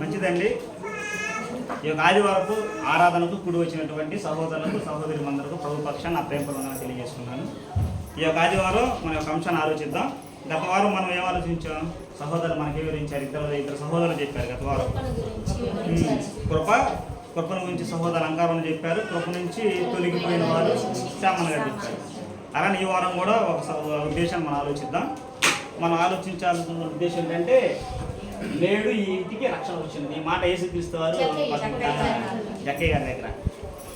మంచిదండి. ఈ యొక్క ఆదివారపు ఆరాధనకు కూడి వచ్చినటువంటి సహోదరులకు సహోదరులందరికీ ప్రభు పక్షాన్ని నా ప్రేమపూర్వకంగా తెలియజేస్తున్నాను. ఈ యొక్క ఆదివారం మన యొక్క అంశాన్ని ఆలోచిద్దాం. గత వారం మనం ఏం ఆలోచించాం? సహోదరులు మనకి వివరించారు. ఇద్దరు సహోదరులు చెప్పారు గత వారం. కృపను గురించి సహోదరు అలంకారం చెప్పారు. కృప నుంచి తొలగిపోయిన వారు శామన్ గారు చెప్పారు. అలానే ఈ వారం కూడా ఒక ఉద్దేశాన్ని మనం ఆలోచిద్దాం. మనం ఆలోచించాల్సిన ఉద్దేశం ఏంటంటే, నేడు ఈ ఇంటికి రక్షణ వచ్చింది. ఈ మాట యేసుక్రీస్తు వారు జక్కయ్య గారి దగ్గర.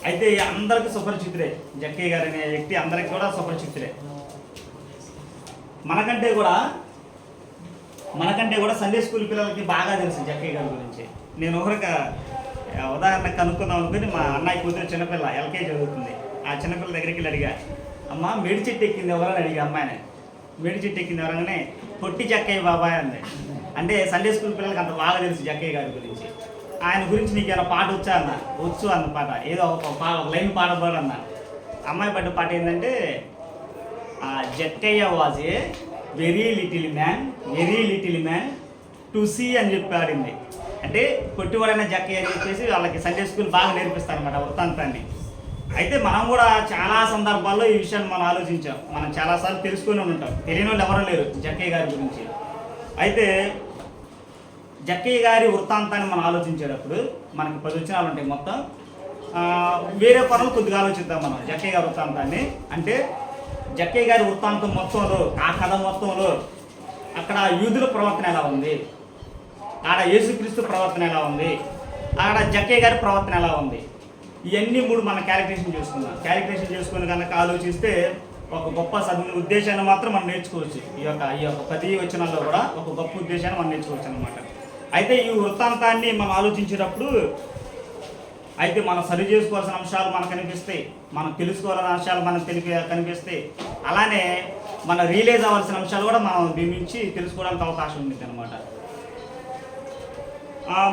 అయితే అందరికీ సుపరిచితుడే. జక్కయ్య గారు అనే వ్యక్తి అందరికి కూడా సుపరిచితుడే. మనకంటే కూడా సండే స్కూల్ పిల్లలకి బాగా తెలుసు జక్కయ్య గారి గురించి. నేను ఒకరికి ఉదాహరణకు కనుక్కుందాం అనుకుని, మా అన్నయ్య కూతురు చిన్నపిల్ల ఎల్కేజీ చదువుతుంది. ఆ చిన్నపిల్ల దగ్గరికి వెళ్ళి అడిగా, అమ్మ మేడి చెట్టు ఎక్కింది ఎవరని అడిగా. అమ్మాయిని మేడి చెట్టు ఎక్కింది ఎవరగానే పొట్టి జక్కయ్య బాబాయ్ అంది. అంటే సండే స్కూల్ పిల్లలకి అంత బాగా తెలుసు జక్కయ్య గారి గురించి. ఆయన గురించి నీకు ఏమైనా పాట వచ్చా అన్న? వచ్చు అన్న పాట. ఏదో ఒక లైన్ పాడబోడన్న. అమ్మాయి పడ్డ పాట ఏంటంటే, Jakkayya was a very little man to see అని చెప్పి ఆడింది. అంటే పొట్టివాడైన జక్కయ్య అని చెప్పేసి వాళ్ళకి సండే స్కూల్ బాగా నేర్పిస్తారన్నమాట వృత్తాంతాన్ని. అయితే మనం కూడా చాలా సందర్భాల్లో ఈ విషయాన్ని మనం ఆలోచించాం. మనం చాలాసార్లు తెలుసుకుని ఉంటాం. తెలియని వాళ్ళు ఎవరూ లేరు జక్కయ్య గారి గురించి. అయితే జక్కయ్య గారి వృత్తాంతాన్ని మనం ఆలోచించేటప్పుడు మనకి 10 వచనాలు ఉంటాయి మొత్తం. వేరే పనులు కొద్దిగా ఆలోచిద్దాం మనం జక్కయ్య గారి వృత్తాంతాన్ని. అంటే జక్కయ్య గారి వృత్తాంతం మొత్తంలో, ఆ కథ మొత్తంలో అక్కడ యూదుల ప్రవర్తన ఎలా ఉంది, ఆడ యేసుక్రీస్తు ప్రవర్తన ఎలా ఉంది, ఆడ జక్కయ్య గారి ప్రవర్తన ఎలా ఉంది, ఇవన్నీ 3 మనం క్యాలిక్యులేషన్ చేసుకుందాం. క్యాలిక్యులేషన్ చేసుకుని కనుక ఆలోచిస్తే ఒక గొప్ప ఉద్దేశాన్ని మాత్రం మనం నేర్చుకోవచ్చు. ఈ యొక్క 10 వచనాల్లో కూడా ఒక గొప్ప ఉద్దేశాన్ని మనం నేర్చుకోవచ్చు అనమాట. అయితే ఈ వృత్తాంతాన్ని మనం ఆలోచించేటప్పుడు అయితే మనం సరి చేసుకోవాల్సిన అంశాలు మనకు కనిపిస్తాయి, మనం తెలుసుకోవాల్సిన అంశాలు మనకు కనిపిస్తాయి. అలానే మనం రియలైజ్ అవ్వాల్సిన అంశాలు కూడా మనం దీని నుంచి తెలుసుకోవడానికి అవకాశం ఉంది అనమాట.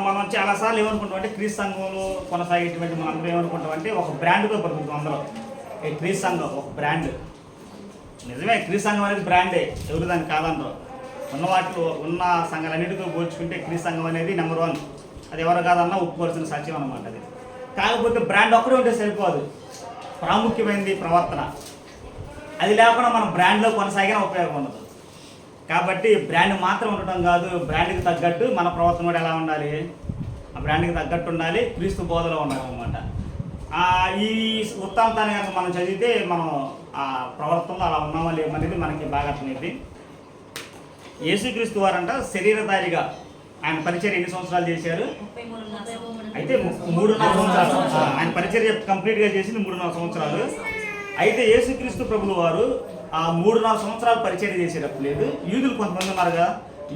మనం చాలాసార్లు ఏమనుకుంటామంటే, క్రీస్తు సంఘంలో కొనసాగేటువంటి మనం అందరూ ఏమనుకుంటామంటే, ఒక బ్రాండ్గా బ్రతుకుతాం అందరూ. క్రీస్తు సంఘం ఒక బ్రాండ్. నిజమే, క్రీస్తు సంఘం అనేది బ్రాండే, ఎవరు దాన్ని కాదనరు. ఉన్న సంఘాలన్నిటితో పోల్చుకుంటే క్రీస్తు సంఘం అనేది నెంబర్ 1. అది ఎవరు కాదన్నా ఒప్పుకోవాల్సిన సత్యం అనమాట. అది కాకపోతే బ్రాండ్ ఒక్కడే ఉంటే సరిపోదు, ప్రాముఖ్యమైనది ప్రవర్తన. అది లేకుండా మనం బ్రాండ్లో కొనసాగినా ఉపయోగం ఉండదు. కాబట్టి బ్రాండ్ మాత్రం ఉండటం కాదు, బ్రాండ్కి తగ్గట్టు మన ప్రవర్తన కూడా ఎలా ఉండాలి, ఆ బ్రాండ్కి తగ్గట్టు ఉండాలి, క్రీస్తు బోధలో ఉండాలన్నమాట. ఈ వృత్తాంతాన్ని కనుక మనం చదివితే మనం ఆ ప్రవర్తనలో అలా ఉన్నామా లేమనేది మనకి బాగా అర్థమైంది. యేసుక్రీస్తు వారంట శరీరధారిగా ఆయన పరిచర్య ఎన్ని సంవత్సరాలు చేశారు? అయితే 3.5 సంవత్సరాలు. ఆయన పరిచర్య కంప్లీట్గా చేసింది 3.5 సంవత్సరాలు. అయితే యేసుక్రీస్తు ప్రభులు వారు ఆ 3.5 సంవత్సరాలు పరిచర్య చేసేటప్పుడు లేదు, యూదులు కొంతమంది ఉన్నారుగా,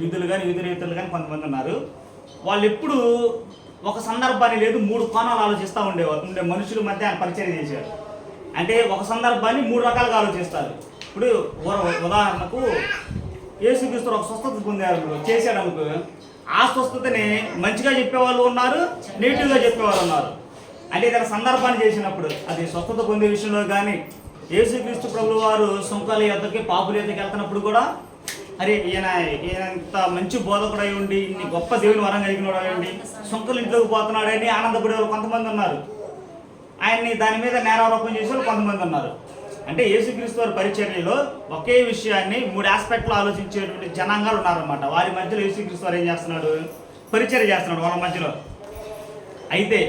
యూదులు కానీ యూదురేతరులు కానీ కొంతమంది ఉన్నారు. వాళ్ళు ఎప్పుడు ఒక సందర్భాన్ని లేదు 3 కోణాలు ఆలోచిస్తూ ఉండే మనుషుల మధ్య ఆయన పరిచర్య చేశారు. అంటే ఒక సందర్భాన్ని 3 రకాలుగా ఆలోచిస్తారు. ఇప్పుడు ఉదాహరణకు యేసుక్రీస్తు ఒక స్వస్థత పొందారు చేశాడు అనుకో, ఆ స్వస్థతని మంచిగా చెప్పేవాళ్ళు ఉన్నారు, నెగిటివ్గా చెప్పేవాళ్ళు ఉన్నారు. అంటే ఇతర సందర్భాన్ని చేసినప్పుడు అది స్వస్థత పొందే విషయంలో కానీ, యేసుక్రీస్తు ప్రభువు వారు సుంకాల యొద్దకి పాపుల యొద్దకి వెళ్తున్నప్పుడు కూడా, అరే ఈయన ఇంత మంచి బోధకుడు అయి ఉండి, ఇన్ని గొప్ప దేవుని వరం కలిగినవాడు అయి ఉండి సుంకలు ఇంట్లోకి పోతున్నాడని ఆనందపడే వాళ్ళు కొంతమంది ఉన్నారు. ఆయన్ని దాని మీద నేరారోపణ చేసే వాళ్ళు కొంతమంది ఉన్నారు. అంటే యేసుక్రీస్తు వారి పరిచర్యలో ఒకే విషయాన్ని 3 ఆస్పెక్ట్లో ఆలోచించేటువంటి జనాంగాలు ఉన్నారన్నమాట. వారి మధ్యలో యేసుక్రీస్తు వారు ఏం చేస్తున్నాడు? పరిచర్య చేస్తున్నాడు వాళ్ళ మధ్యలో. అయితే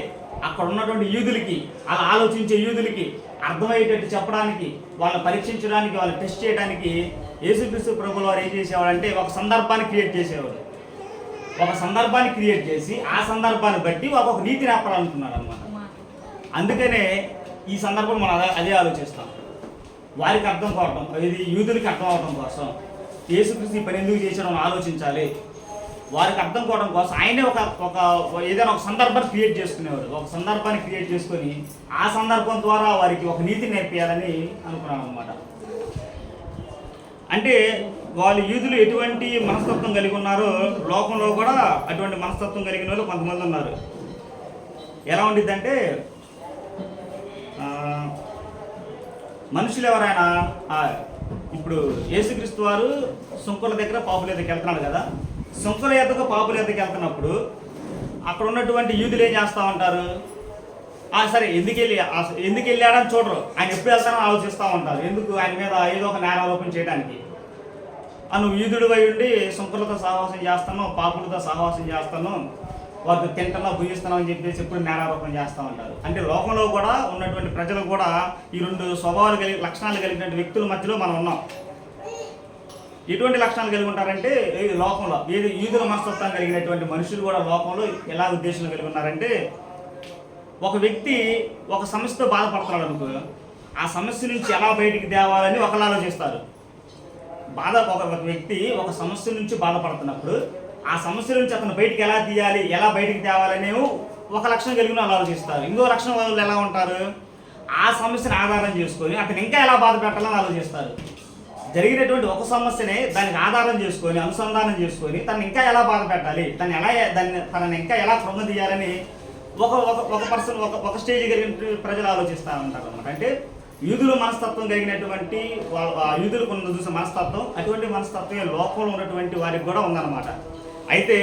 అక్కడ ఉన్నటువంటి యూదులకి, అలా ఆలోచించే యూదులకి అర్థమయ్యేటట్టు చెప్పడానికి, వాళ్ళని పరీక్షించడానికి, వాళ్ళని టెస్ట్ చేయడానికి యేసుక్రీస్తు ప్రభువుల వారు ఏం చేసేవాడంటే ఒక సందర్భాన్ని క్రియేట్ చేసేవాడు. ఒక సందర్భాన్ని క్రియేట్ చేసి ఆ సందర్భాన్ని బట్టి ఒక నీతిని చెప్పాలనుకున్నాడు అనమాట. అందుకనే ఈ సందర్భం మనం అదే ఆలోచిస్తాం. వారికి అర్థం కావటం, ఇది యూదులకి అర్థం అవడం కోసం యేసుక్రీస్తు ఈ పని ఎందుకు చేశాడో ఆలోచించాలి. వారికి అర్థం కావడం కోసం ఆయనే ఏదైనా ఒక సందర్భాన్ని క్రియేట్ చేసుకునేవాడు. ఒక సందర్భాన్ని క్రియేట్ చేసుకొని ఆ సందర్భం ద్వారా వారికి ఒక నీతి నేర్పియాలని అనుకున్నాను అనమాట. అంటే వాళ్ళు యూదులు ఎటువంటి మనస్తత్వం కలిగి ఉన్నారో లోకంలో కూడా అటువంటి మనస్తత్వం కలిగిన వాళ్ళు కొంతమంది ఉన్నారు. ఎలా ఉండిద్దంటే, మనుషులు ఎవరైనా ఇప్పుడు యేసుక్రీస్తు వారు సుంకుల దగ్గర పాపుల దగ్గరికి వెళ్తున్నాడు కదా, సుంకుల ఎద్దకు పాపుల ఎద్దకు వెళ్తున్నప్పుడు అక్కడ ఉన్నటువంటి యూదులు ఏం చేస్తూ ఉంటారు, సరే ఎందుకు వెళ్ళాడని చూడరు, ఆయన ఎప్పుడు వెళ్తానని ఆలోచిస్తూ ఉంటారు. ఎందుకు ఆయన మీద ఏదో ఒక నేరారోపణ చేయడానికి. నువ్వు యూదుడు అయి ఉండి సుంకరులతో సహవాసం చేస్తాను, పాపులతో సహవాసం చేస్తాను, వారికి తింటలో భుజిస్తున్నావు అని చెప్పేసి ఎప్పుడు నేరారోపణ చేస్తూ ఉంటారు. అంటే లోకంలో కూడా ఉన్నటువంటి ప్రజలు కూడా ఈ రెండు లక్షణాలు కలిగినటువంటి వ్యక్తుల మధ్యలో మనం ఉన్నాం. ఎటువంటి లక్షణాలు కలిగి ఉంటారంటే లోకంలో యూదుల మనస్తత్వం కలిగినటువంటి మనుషులు కూడా లోకంలో ఎలా ఉద్దేశం కలిగి ఉన్నారంటే, ఒక వ్యక్తి ఒక సమస్యతో బాధపడుతున్నాడు అనుకో, ఆ సమస్య నుంచి ఎలా బయటికి తేవాలని ఒకళ్ళు ఆలోచిస్తారు. ఒక వ్యక్తి ఒక సమస్య నుంచి బాధపడుతున్నప్పుడు ఆ సమస్య నుంచి అతను బయటికి ఎలా తీయాలి, ఎలా బయటికి తేవాలని ఒక లక్షణం కలిగిన వాళ్ళు ఆలోచిస్తారు. ఇంకో లక్షణం వాళ్ళు ఎలా ఉంటారు, ఆ సమస్యను ఆధారం చేసుకొని అతను ఇంకా ఎలా బాధ పెట్టాలని ఆలోచిస్తారు. జరిగినటువంటి ఒక సమస్యనే దానికి ఆధారం చేసుకొని అనుసంధానం చేసుకొని తను ఇంకా ఎలా బాధ పెట్టాలి, తనని ఇంకా ఎలా కృంగదీయాలని ఒక పర్సన్ ఒక స్టేజ్ కలిగిన ప్రజలు ఆలోచిస్తూ ఉంటారు అన్నమాట. అంటే యూదుల మనస్తత్వం కలిగినటువంటి యూదులకు ఉన్న చూసే మనస్తత్వం, అటువంటి మనస్తత్వం లోకంలో ఉన్నటువంటి వారికి కూడా ఉందన్నమాట. అయితే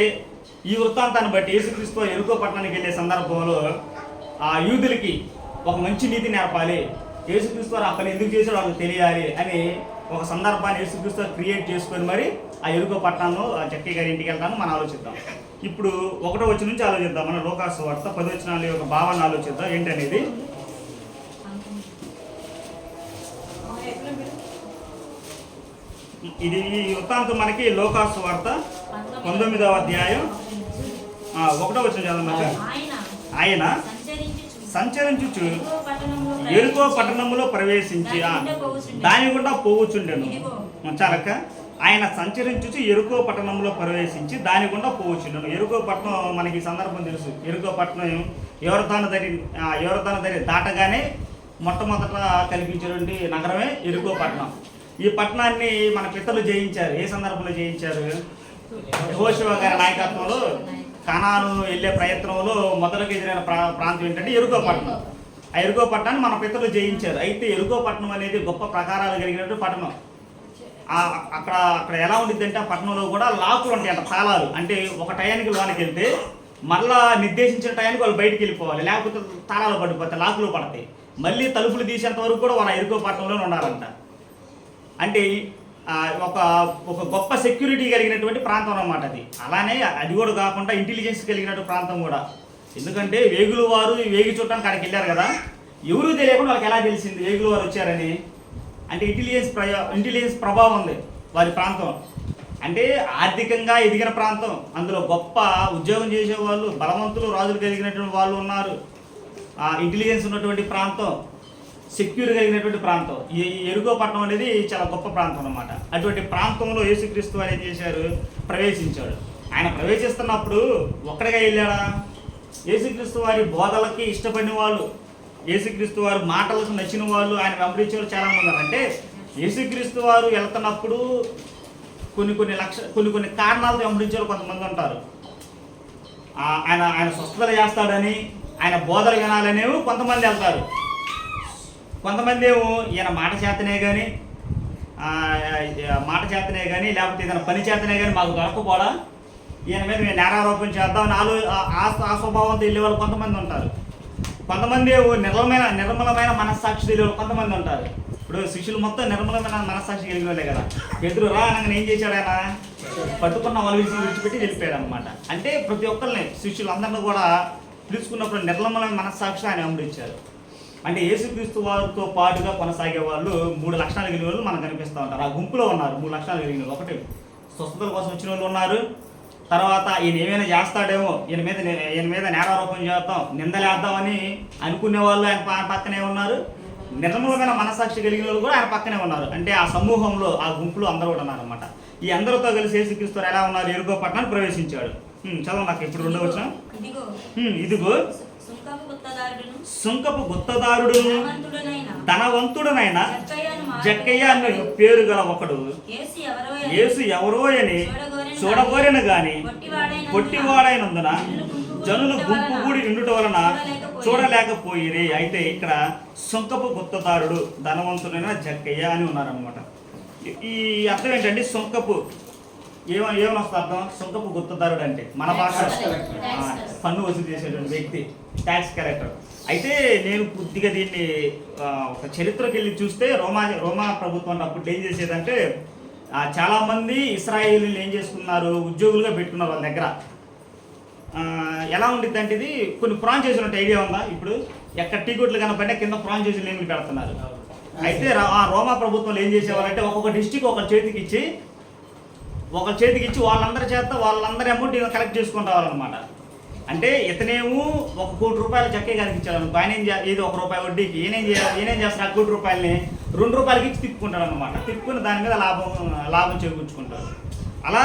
ఈ వృత్తాంతాన్ని బట్టి యేసుక్రీస్తు యెరికో పట్టణానికి వెళ్ళే సందర్భంలో ఆ యూదులకి ఒక మంచి నీతి నేర్పాలి, యేసుక్రీస్తు వారు ఆ పని ఎందుకు చేశాడో వాళ్ళకి తెలియాలి అని ఒక సందర్భాన్ని యేసుక్రీస్తు క్రియేట్ చేసుకొని మరి ఆ యెరికో పట్టణంలో జక్కయ్య గారి ఇంటికి వెళ్తాను మనం ఆలోచిద్దాం. ఇప్పుడు 1వ వచనం నుంచి ఆలోచిద్దాం. మన లూకాసు వార్త 10వ వచనాల యొక్క భావాన్ని ఆలోచిద్దాం ఏంటనేది. ఇది ఈ వృత్తాంతం మనకి లూకాసు వార్త 19వ అధ్యాయం 1వ వచనం చదవమంటే, ఆయన సంచరించుచు యెరికో పట్టణములో ప్రవేశించి దాని గుండా పోవచ్చుండెను. చాలక్క, ఆయన సంచరించుచు యెరికో పట్టణంలో ప్రవేశించి దాని గుండా పోవచ్చుండెను. యెరికో పట్టణం మనకి ఈ సందర్భం తెలుసు. యెరికో పట్టణం యోర్దాను దరి దాటగానే మొట్టమొదట కనిపించేటువంటి నగరమే యెరికో పట్టణం. ఈ పట్టణాన్ని మన పితరులు జయించారు. ఏ సందర్భంలో జయించారు? యెహోషువ గారి నాయకత్వంలో కనాను వెళ్ళే ప్రయత్నంలో మొదలుగా ఎదురైన ప్రాంతం ఏంటంటే యెరికో పట్టణం. ఆ యెరికో పట్టణాన్ని మన పితరులు జయించారు. అయితే యెరికో పట్టణం అనేది గొప్ప ప్రకారాలు కలిగినటువంటి పట్టణం. అక్కడ ఎలా ఉండిద్ది అంటే ఆ పట్టణంలో కూడా లాకులు ఉంటాయి అంట, తాళాలు. అంటే ఒక టయానికి లోనికి వెళ్తే మళ్ళా నిర్దేశించిన టయానికి వాళ్ళు బయటికి వెళ్ళిపోవాలి, లేకపోతే తాళాలు పడిపోతాయి, లాకులు పడతాయి. మళ్ళీ తలుపులు తీసేంత వరకు కూడా వాళ్ళ యెరికో పట్టణంలోనే ఉండాలంట. అంటే ఒక గొప్ప సెక్యూరిటీ కలిగినటువంటి ప్రాంతం అన్నమాట అది. అలానే అది కూడా కాకుండా ఇంటెలిజెన్స్ కలిగినటువంటి ప్రాంతం కూడా. ఎందుకంటే వేగులు వారు వేగి చూడటానికి అక్కడికి వెళ్ళారు కదా, ఎవరు తెలియకుండా వాళ్ళకి ఎలా తెలిసింది వేగులు వారు వచ్చారని? అంటే ఇంటెలిజెన్స్ ప్రభావం ఉంది వారి ప్రాంతం. అంటే ఆర్థికంగా ఎదిగిన ప్రాంతం, అందులో గొప్ప ఉద్యోగం చేసేవాళ్ళు, బలవంతులు, రాజులు కలిగినటువంటి వాళ్ళు ఉన్నారు. ఇంటెలిజెన్స్ ఉన్నటువంటి ప్రాంతం, సెక్యూర్ కలిగినటువంటి ప్రాంతం. ఈ యెరికో పట్టణం అనేది చాలా గొప్ప ప్రాంతం అన్నమాట. అటువంటి ప్రాంతంలో యేసుక్రీస్తు వారు ఏం చేశారు? ప్రవేశించాడు. ఆయన ప్రవేశిస్తున్నప్పుడు ఒక్కడిగా వెళ్ళాడా? యేసుక్రీస్తు వారి బోధలకి ఇష్టపడిన వాళ్ళు, యేసుక్రీస్తు వారి మాటలకు నచ్చిన వాళ్ళు, ఆయన వెంబడించే వాళ్ళు చాలా మంది ఉన్నారు. అంటే యేసుక్రీస్తు వారు వెళ్తున్నప్పుడు కొన్ని కారణాలతో వెంబడించే వాళ్ళు కొంతమంది ఉంటారు. ఆయన స్వస్థతలు చేస్తాడని, ఆయన బోధలు వినాలనేవి కొంతమంది వెళ్తారు. కొంతమంది ఏమో ఈయన మాట చేతనే కానీ లేకపోతే ఏదైనా పని చేతనే కానీ మాకు దొరకపోడా, ఈయన మీద మేము నేరారోపణ చేద్దామని ఆ స్వభావంతో వెళ్ళే వాళ్ళు కొంతమంది ఉంటారు. కొంతమంది నిర్మలమైన మనస్సాక్షి తెలియ వాళ్ళు కొంతమంది ఉంటారు. ఇప్పుడు శిష్యులు మొత్తం నిర్మలమైన మనస్సాక్షి కలిగిన వాళ్ళే కదా. ఎదురు రా అనగానే ఏం చేశాడు? ఆయన పట్టుకున్న వాళ్ళు విడిచిపెట్టి వెళ్ళిపోయాడు అనమాట. అంటే ప్రతి ఒక్కరిని శిష్యులందరినీ కూడా పిలుచుకున్నప్పుడు నిర్మలమైన మనస్సాక్షి ఆయన వెంబడించారు. అంటే యేసుక్రీస్తు వారితో పాటుగా కొనసాగే వాళ్ళు 3 లక్షణాలు కలిగిన వాళ్ళు మనకు కనిపిస్తూ ఉంటారు. ఆ గుంపులో ఉన్నారు 3 లక్షణాలు కలిగిన వాళ్ళు. ఒకటి, స్వస్థతల కోసం వచ్చిన వాళ్ళు ఉన్నారు. తర్వాత ఈయన ఏమైనా చేస్తాడేమో, ఈయన మీద నేరారోపణ చేద్దాం, నిందలేద్దామని అనుకునే వాళ్ళు ఆయన పక్కనే ఉన్నారు. నిర్మలమైన మనస్సాక్షి కలిగిన వాళ్ళు కూడా ఆయన పక్కనే ఉన్నారు. అంటే ఆ సమూహంలో, ఆ గుంపులో అందరూ కూడా ఉన్నారన్నమాట. ఈ అందరితో కలిసి యేసుక్రీస్తు ఎలా ఉన్నారు? యెరికో పట్టణాన్ని ప్రవేశించాడు. చదవ నాకు ఇప్పుడు 2వ వచనం. ఇదిగో సుంకపు గుత్తదారుడును ధనవంతుడునైన జక్కయ్య అనే పేరు గల ఒకడు యేసు ఎవరో అని చూడగోరిన గాని పొట్టివాడైనందున జనులు గుంపు కూడి ఉండుట వలన చూడలేకపోయిరి. అయితే ఇక్కడ సుంకపు గుత్తదారుడు ధనవంతుడైన జక్కయ్య అని ఉన్నారనమాట. ఈ అర్థం ఏంటంటే సుంకపు ఏమని వస్తుంది అర్థం? సుంకపు గుత్తదారుడు అంటే మన భాష పన్ను వసూలు చేసేటువంటి వ్యక్తి, ట్యాక్స్ కలెక్టర్. అయితే నేను కొద్దిగా దీన్ని ఒక చరిత్రకి వెళ్ళి చూస్తే రోమా ప్రభుత్వం అప్పుడు ఏం చేసేదంటే చాలామంది ఇశ్రాయేలీలు ఏం చేసుకున్నారు, ఉద్యోగులుగా పెట్టుకున్నారు వాళ్ళ దగ్గర. ఎలా ఉండిద్ది అంటే ఇది కొన్ని ఫ్రాంచైజీలు ఐడియా ఉందా? ఇప్పుడు ఎక్కడ టీ కొట్లు కనపడినా కింద ఫ్రాంచైజీలు ఏమి పెడుతున్నారు. అయితే ఆ రోమా ప్రభుత్వంలో ఏం చేసేవారంటే ఒక్కొక్క డిస్టిక్ ఒకరి చేతికి ఇచ్చి వాళ్ళందరి చేత వాళ్ళందరి అమౌంట్ కలెక్ట్ చేసుకుని రావాలన్నమాట. అంటే ఇతనేమో 1 కోటి రూపాయలు చక్కే గారికి ఇచ్చాడనుకో, ఆయన ఏది ₹1 వడ్డీకి ఈయనేం చేస్తారు, ఆ 1 కోటి రూపాయలని ₹2 ఇచ్చి తిప్పుకుంటాడు అనమాట. తిప్పుకుని దాని మీద లాభం చేకూర్చుకుంటాడు. అలా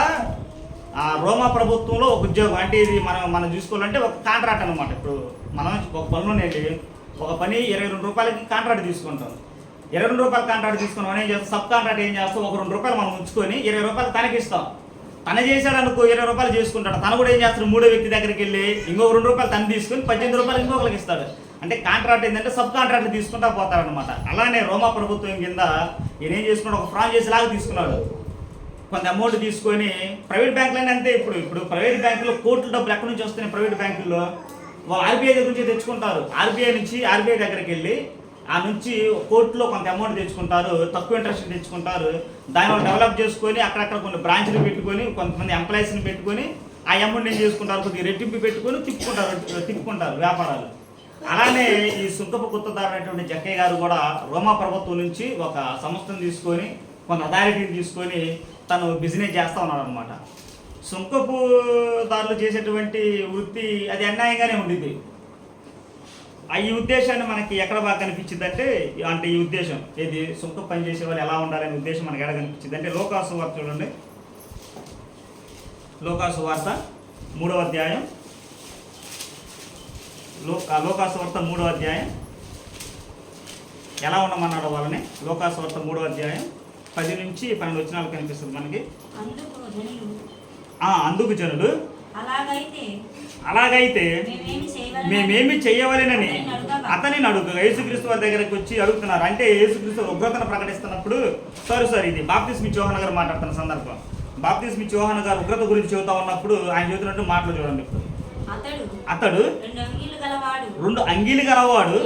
రోమా ప్రభుత్వంలో ఒక ఉద్యోగం అంటే ఇది మనం చూసుకోవాలంటే ఒక కాంట్రాక్ట్ అనమాట. ఇప్పుడు మనం ఒక పనిలోనేది ఒక పని ₹22 కాంట్రాక్ట్ తీసుకుంటాం. ₹22 కాంట్రాక్ట్ తీసుకున్నాం అని ఏం చేస్తాం, సబ్ కాంట్రాక్ట్ ఏం చేస్తాం, ఒక ₹2 మనం ఉంచుకొని ₹20 తనకి ఇస్తాం. తన చేశాడు అనుకో ₹20 చేసుకుంటాడు. తను కూడా ఏం చేస్తాడు, మూడో వ్యక్తి దగ్గరికి వెళ్ళి ఇంకొక ₹2 తను తీసుకొని ₹18 ఇంకొకరికి ఇస్తాడు. అంటే కాంట్రాక్ట్ ఏంటంటే సబ్ కాంట్రాక్ట్ తీసుకుంటా పోతాడనమాట. అలానే రోమా ప్రభుత్వం కింద ఈయన ఏం చేసుకున్నాడు, ఒక ఫ్రాంచైజీ లాగా తీసుకున్నాడు. కొంత అమౌంట్ తీసుకొని ప్రైవేట్ బ్యాంకులనే అంతే. ఇప్పుడు ప్రైవేట్ బ్యాంకులో కోట్ల డబ్బులు ఎక్కడి నుంచి వస్తున్నాయి, ప్రైవేట్ బ్యాంకుల్లో వాళ్ళు ఆర్బీఐ దగ్గర నుంచి తెచ్చుకుంటారు. ఆర్బీఐ దగ్గరికి వెళ్ళి ఆ నుంచి కోర్టులో కొంత అమౌంట్ తెచ్చుకుంటారు, తక్కువ ఇంట్రెస్ట్ తెచ్చుకుంటారు. దానివల్ల డెవలప్ చేసుకొని అక్కడక్కడ కొన్ని బ్రాంచ్లు పెట్టుకొని కొంతమంది ఎంప్లాయీస్ని పెట్టుకొని ఆ అమౌంట్ ఏం చేసుకుంటారు, కొద్దిగా రెట్టింపు పెట్టుకొని తిప్పుకుంటారు వ్యాపారాలు. అలానే ఈ సుంకపు గుత్తదారు అనేటువంటి జక్కయ్య గారు కూడా రోమా ప్రభుత్వం నుంచి ఒక సంస్థను తీసుకొని కొంత అథారిటీని తీసుకొని తను బిజినెస్ చేస్తూ ఉన్నాడు అనమాట. సుంకపు దారులు చేసేటువంటి వృత్తి అది అన్యాయంగానే ఉండింది. ఈ ఉద్దేశాన్ని మనకి ఎక్కడ బాగా కనిపించింది అంటే ఈ ఉద్దేశం ఏది, సుంకపు పని చేసే వాళ్ళు ఎలా ఉండాలనే ఉద్దేశం మనకి ఎక్కడ కనిపించింది అంటే లోకాసు వార్త చూడండి. లోకాసు వార్త 3వ అధ్యాయం, లోకాసు వార్త 3వ అధ్యాయం ఎలా ఉండమన్నాడు వాళ్ళని. లోకాసు వార్త 3వ అధ్యాయం 10 నుంచి 12 వచనాలు కనిపిస్తుంది మనకి. అందుకు జనులు అలాగైతే మేమేమి చేయవలెనని అతనిని అడుగు యేసుక్రీస్తు వారి దగ్గరికి వచ్చి అడుగుతున్నారు. అంటే యేసుక్రీస్తు ఉగ్రతను ప్రకటిస్తున్నప్పుడు సారీ ఇది బాప్తిస్మ యోహాను గారు మాట్లాడుతున్న సందర్భం. బాప్తిస్మ యోహాను గారు ఉగ్రత గురించి చెబుతా ఉన్నప్పుడు ఆయన చెబుతున్నట్టు మాటలు చూడండి. ఇప్పుడు అతడు 2 అంగీలు గలవాడు,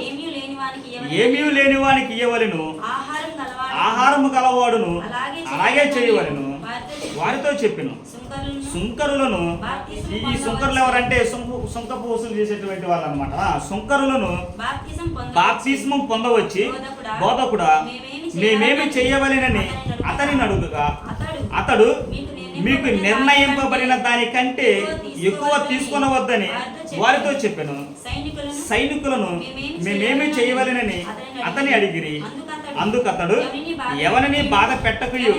ఏమీ లేని వానికి ఇయ్యవలెను, ఆహారము గలవాడును అలాగే చేయవలెను వారితో చెప్పెను. సుంకరులను, ఈ సుంకరులు ఎవరంటే సుంకపు వసూలు చేసేటువంటి వాళ్ళు అనమాట. సుంకరులను బాప్తిస్మం పొందవచ్చి బోధకుడా మేమేమి చేయవలెనని అతనిని అడుగుగా అతడు మీకు నిర్ణయింపబడిన దానికంటే ఎక్కువ తీసుకొనవద్దని వారితో చెప్పాను. సైనికులను మేమేమి చేయవలెనని అతని అడిగిరి. అందుకతడు ఎవరిని బాధ పెట్టకయు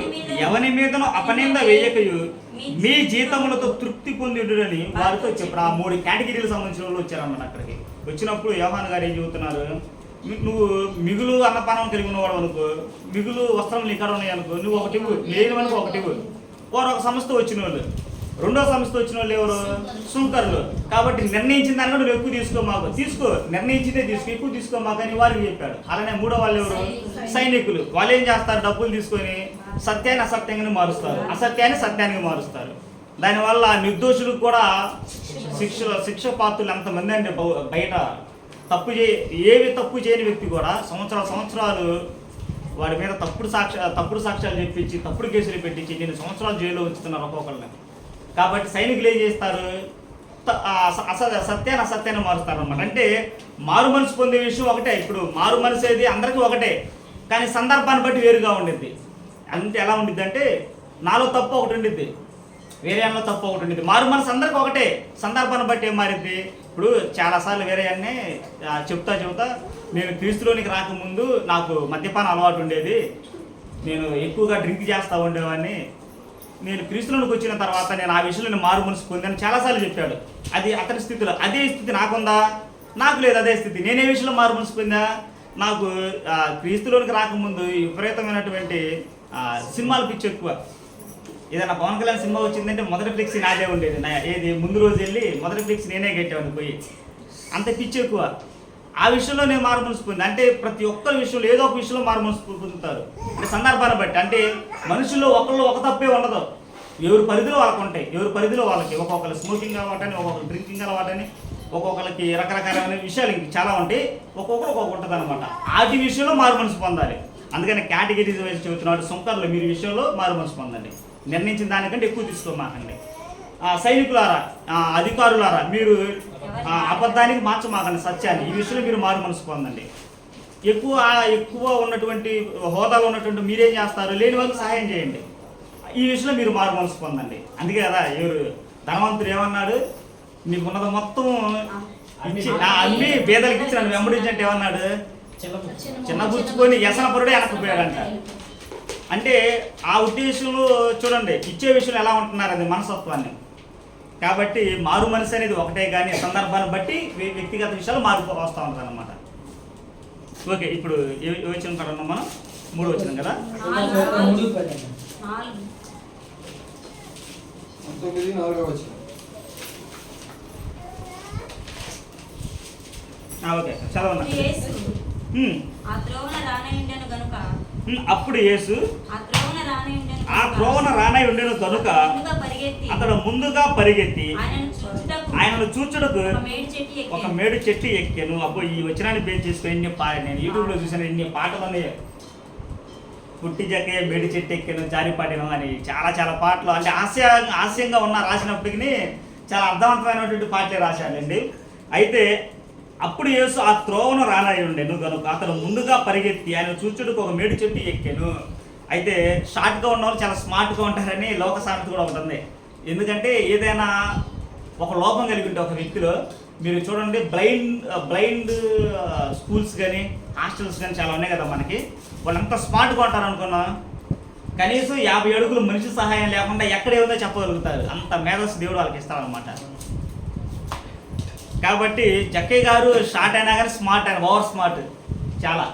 ఎవరి మీదను అపనింద వేయకయు మీ జీతములతో తృప్తి పొందుడని వారితో చెప్పారు. ఆ 3 కేటగిరీలకు సంబంధించిన వాళ్ళు వచ్చారన్నమాట. అక్కడికి వచ్చినప్పుడు యోహాను గారు ఏం చెబుతున్నారు, నువ్వు మిగులు అన్నపానం కలిగి ఉన్నవాడు అనుకో, మిగులు వస్త్రం నీ కాడ ఉన్నాయి అనుకో, నువ్వు ఒకటి లేని వరకు ఒకటి. వారు ఒక సంస్థ వచ్చిన వాళ్ళు, రెండో సంస్థ వచ్చిన వాళ్ళు ఎవరు, సుంకరులు. కాబట్టి నిర్ణయించిన దాన్ని కూడా నువ్వు ఎక్కువ తీసుకో, నిర్ణయించిందే ఎక్కువ తీసుకోమాకని వారికి చెప్పాడు. అలానే 3వ వాళ్ళు ఎవరు, సైనికులు. వాళ్ళు ఏం చేస్తారు, డబ్బులు తీసుకొని సత్యాన్ని అసత్యంగా మారుస్తారు, అసత్యాన్ని సత్యానికి మారుస్తారు. దానివల్ల నిర్దోషులకు కూడా శిక్ష పాత్రులు ఎంతమంది అంటే బయట తప్పు చేయని వ్యక్తి కూడా సంవత్సరాలు వాడి మీద తప్పుడు సాక్ష్యాలు చెప్పించి తప్పుడు కేసులు పెట్టించి 2 సంవత్సరాలు జైల్లో ఉంచుతున్నారు ఒక్కొక్కరిని. కాబట్టి సైనికులు ఏం చేస్తారు, సత్యాన్ని అసత్యాన్ని మారుస్తారు అన్నమాట. అంటే మారు మనసు పొందే విషయం ఒకటే. ఇప్పుడు మారు మనసు ఏది అందరికీ ఒకటే, కానీ సందర్భాన్ని బట్టి వేరుగా ఉండిద్ది. అంటే ఎలా ఉండిద్ది అంటే నాలో తప్పు ఒకటి ఉండిద్ది, వేరే అన్నలో తప్పు ఒకటి ఉండిద్ది. మారు మనసు అందరికీ ఒకటే, సందర్భాన్ని బట్టి ఏం మారిద్ది. ఇప్పుడు చాలాసార్లు వేరే అన్నీ చెప్తా నేను క్రీస్తులోనికి రాకముందు నాకు మద్యపానం అలవాటు ఉండేది, నేను ఎక్కువగా డ్రింక్ చేస్తూ ఉండేవాడిని, నేను క్రీస్తులోనికి వచ్చిన తర్వాత నేను ఆ విషయంలో మారు మనసు పొందాను చాలాసార్లు చెప్పాడు. అది అతని స్థితిలో. అదే స్థితి నాకుందా? నాకు లేదు అదే స్థితి. నేనే విషయంలో మారు మనసు పొందా? నాకు క్రీస్తులోనికి రాకముందు విపరీతమైనటువంటి సినిమాలు పిచ్చి ఎక్కువ. ఏదైనా పవన్ కళ్యాణ్ సినిమా వచ్చిందంటే మొదటి ఫ్లెక్సీ నాదే ఉండేది. ఏది ముందు రోజు వెళ్ళి మొదటి ఫ్లెక్సీ నేనే కట్టేవాడిని పోయి, అంత పిచ్చి ఎక్కువ. ఆ విషయంలో నేను మారు మనసు పొంది. అంటే ప్రతి ఒక్కరి విషయంలో ఏదో ఒక విషయంలో మారు మనసు పొందుతారు. అంటే సందర్భాన్ని బట్టి. అంటే మనుషుల్లో ఒకళ్ళు ఒక తప్పే ఉండదు, ఎవరి పరిధిలో వాళ్ళకు ఉంటాయి, ఎవరి పరిధిలో వాళ్ళకి. ఒక్కొక్కరు స్మోకింగ్ అలవాటని, ఒక్కొక్కరు డ్రింకింగ్ అలవాటని, ఒక్కొక్కరికి రకరకాలైన విషయాలు ఇంక చాలా ఉంటాయి, ఒక్కొక్కరు ఒక్కొక్క ఉంటుంది అనమాట. వాటి విషయంలో మారు మనసు పొందాలి. అందుకని కేటగిరీస్ వైజ్ చెబుతున్నాడు. సుంకర్లు మీరు విషయంలో మారు మనసు పొందండి, నిర్ణయించిన దానికంటే ఎక్కువ తీసుకోమాకండి. సైనికులారా, అధికారులారా, మీరు అబద్ధానికి మార్చమాకండి సత్యాన్ని, ఈ విషయంలో మీరు మారు మనసు పొందండి. ఎక్కువ ఉన్నటువంటి హోదాలో ఉన్నటువంటి మీరేం చేస్తారు, లేని వాళ్ళకి సహాయం చేయండి, ఈ విషయంలో మీరు మారు మనసు పొందండి. అందుకే కదా ఎవరు ధనవంతుడు ఏమన్నాడు, నీకు ఉన్నది మొత్తం ఇచ్చి అన్ని పేదలకు ఇచ్చి నన్ను వెంబడించంటే ఏమన్నాడు, చిన్న గుచ్చుకొని వ్యసనపరుడే వెనకపోయాడంట. అంటే ఆ ఉద్దేశంలో చూడండి, ఇచ్చే విషయంలో ఎలా ఉంటున్నారు అది మనస్తత్వాన్ని. కాబట్టి మారు మనసు అనేది ఒకటే, కానీ సందర్భాన్ని బట్టి వ్యక్తిగత విషయాలు మారిపో వస్తూ ఉంటారు అనమాట. ఓకే, ఇప్పుడు ఏ వచ్చిన కాడ ఉన్నాం మనం? 3 వచ్చినాం కదా. ఓకే, చదవండి. అప్పుడు యేసు ఆ త్రోవన రానై ఉండెను కనుక అతడు ముందుగా పరిగెత్తి ఆయనను చూచుటకు ఒక మేడు చెట్టు ఎక్కాను. అప్పుడు ఈ వచనాన్ని బేస్ చేసుకుని ఎన్ని నేను యూట్యూబ్లో చూసాను, ఎన్ని పాటలని పుట్టి జక్కయ్య మేడి చెట్టు ఎక్కాను, జారిపాడాను అని చాలా పాటలు, అంటే హాస్యంగా రాసినప్పటికీ చాలా అర్థవంతమైనటువంటి పాటలే రాశానండి. అయితే అప్పుడు యేసు ఆ త్రోవను రానై ఉండెను కనుక అతను ముందుగా పరిగెత్తి ఆయన చూచుటకు ఒక మేడి చెట్టు ఎక్కాను. అయితే షార్ట్గా ఉన్నవాళ్ళు చాలా స్మార్ట్గా ఉంటారని లోక సామెత కూడా ఉంటుంది. ఎందుకంటే ఏదైనా ఒక లోపం కలిగి ఉంటే ఒక వ్యక్తిలో, మీరు చూడండి బ్లైండ్ స్కూల్స్ కానీ హాస్టల్స్ కానీ చాలా ఉన్నాయి కదా మనకి, వాళ్ళు ఎంత స్మార్ట్గా ఉంటారు అనుకున్నా, కనీసం 50 అడుగులు మనిషి సహాయం లేకుండా ఎక్కడ ఏముందో చెప్పగలుగుతారు, అంత మేధస్సు దేవుడు వాళ్ళకి ఇస్తారనమాట. కాబట్టి జక్కయ్య గారు షార్ట్ అయినా కానీ స్మార్ట్ అయినా, ఓవర్ స్మార్ట్ చాలా.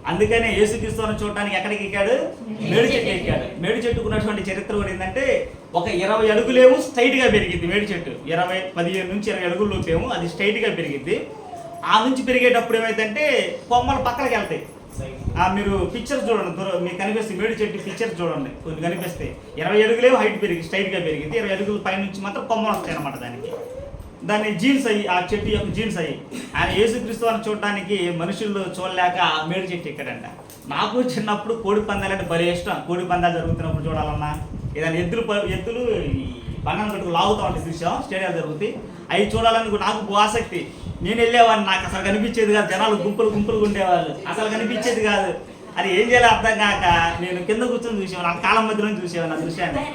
అందుకనే యేసుక్రీస్తుని చూడటానికి ఎక్కడికి ఎక్కాడు, మేడి చెట్టు ఎక్కాడు. మేడి చెట్టుకున్నటువంటి చరిత్ర కూడా ఏంటంటే, ఒక 20 అడుగులేమో స్ట్రైట్గా పెరిగింది మేడి చెట్టు, 15 నుంచి 20 అడుగుల లోపేమో అది స్ట్రైట్గా పెరిగింది. ఆ నుంచి పెరిగేటప్పుడు ఏమైందంటే కొమ్మలు పక్కలకి వెళ్తాయి. మీరు పిక్చర్ చూడండి, మీకు కనిపిస్తుంది మేడి చెట్టు పిక్చర్ చూడండి, కొన్ని కనిపిస్తాయి. 20 అడుగులేమో హైట్ పెరిగి స్ట్రైట్గా పెరిగింది, 20 అడుగుల పై నుంచి మాత్రం కొమ్మలు వస్తాయి అన్నమాట. దాన్ని జీన్స్ అయ్యి, ఆ చెట్టు యొక్క జీన్స్ అయ్యి ఆయన యేసుక్రీస్తు అని చూడటానికి మనుషులు చూడలేక మేడి చెట్టు ఎక్కాడంట. నాకు చిన్నప్పుడు కోడి పందాలంటే భలే ఇష్టం. కోడి పందాలు జరుగుతున్నప్పుడు చూడాలన్నా, ఏదైనా ఎద్దులు బంగారం కట్టుకు లాగుతూ ఉంటే చూసాం, స్టేడియాలు జరుగుతాయి, అవి చూడాలని నాకు ఆసక్తి. నేను వెళ్ళేవాడిని, నాకు అసలు కనిపించేది కాదు, జనాలు గుంపులుగా ఉండేవాళ్ళు, అసలు కనిపించేది కాదు. అది ఏం చేయాలో అర్థం కాక నేను కింద కూర్చొని చూసేవాను, ఆ కాలం మధ్యలో చూసేవాను ఆ దృశ్యాన్ని.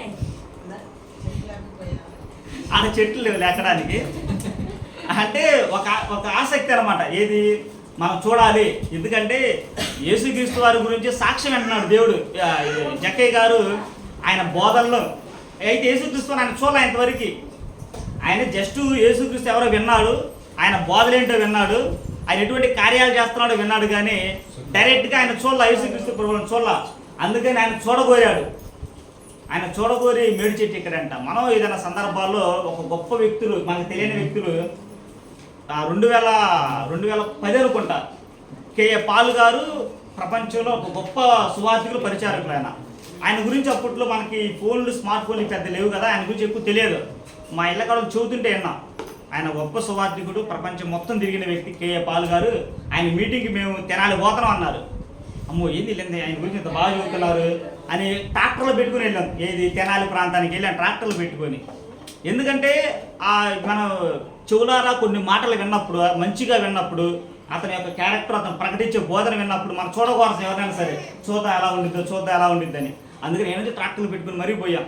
ఆడ చెట్లు లేవు ఎక్కడానికి, అంటే ఒక ఆసక్తి అనమాట. ఏది మనం చూడాలి, ఎందుకంటే యేసుక్రీస్తు వారి గురించి సాక్ష్యం అంటున్నాడు దేవుడు. జక్కయ్య గారు ఆయన బోధనలో అయితే యేసుక్రీస్తు ఆయన చూడాలి ఇంతవరకు. ఆయన జస్ట్ యేసుక్రీస్తు ఎవరో విన్నాడు, ఆయన బోధలేంటో విన్నాడు, ఆయన ఎటువంటి కార్యాలు చేస్తున్నాడో విన్నాడు, కానీ డైరెక్ట్గా ఆయన చూడాల, యేసుక్రీస్తు ప్రభువుని చూడాల. అందుకని ఆయన చూడబోయాడు. ఆయన చూడగోరి మేడి చెట్టు ఎక్కడంట. మనం ఏదైనా సందర్భాల్లో ఒక గొప్ప వ్యక్తులు, మనకు తెలియని వ్యక్తులు, 2010 అనుకుంటా, కేఏ పాల్ గారు ప్రపంచంలో ఒక గొప్ప సువార్థికులు, పరిచారకులు. ఆయన గురించి అప్పట్లో మనకి ఫోన్లు, స్మార్ట్ ఫోన్లు పెద్ద లేవు కదా, ఆయన గురించి ఎక్కువ తెలియదు. మా ఇళ్ళ కాడ చదువుతుంటే విన్నా, ఆయన గొప్ప సువార్థికుడు, ప్రపంచం మొత్తం తిరిగిన వ్యక్తి కేఏ పాల్ గారు. ఆయన మీటింగ్కి మేము తెనాలి పోతున్నాం అన్నారు. అమ్మో ఏంది వెళ్ళింది, ఆయన గురించి ఇంత బాగా చెబుతున్నారు అని ట్రాక్టర్లు పెట్టుకుని వెళ్ళాం. ఏది తెనాలి ప్రాంతానికి వెళ్ళాం ట్రాక్టర్లు పెట్టుకొని. ఎందుకంటే మనం చెవులారా కొన్ని మాటలు విన్నప్పుడు, మంచిగా విన్నప్పుడు, అతని యొక్క క్యారెక్టర్, అతను ప్రకటించే బోధన విన్నప్పుడు మనం చూడకూడదు, ఎవరైనా సరే చూద్దాం ఎలా ఉండిద్దని. అందుకని నేను ట్రాక్టర్లు పెట్టుకుని మరీ పోయాం.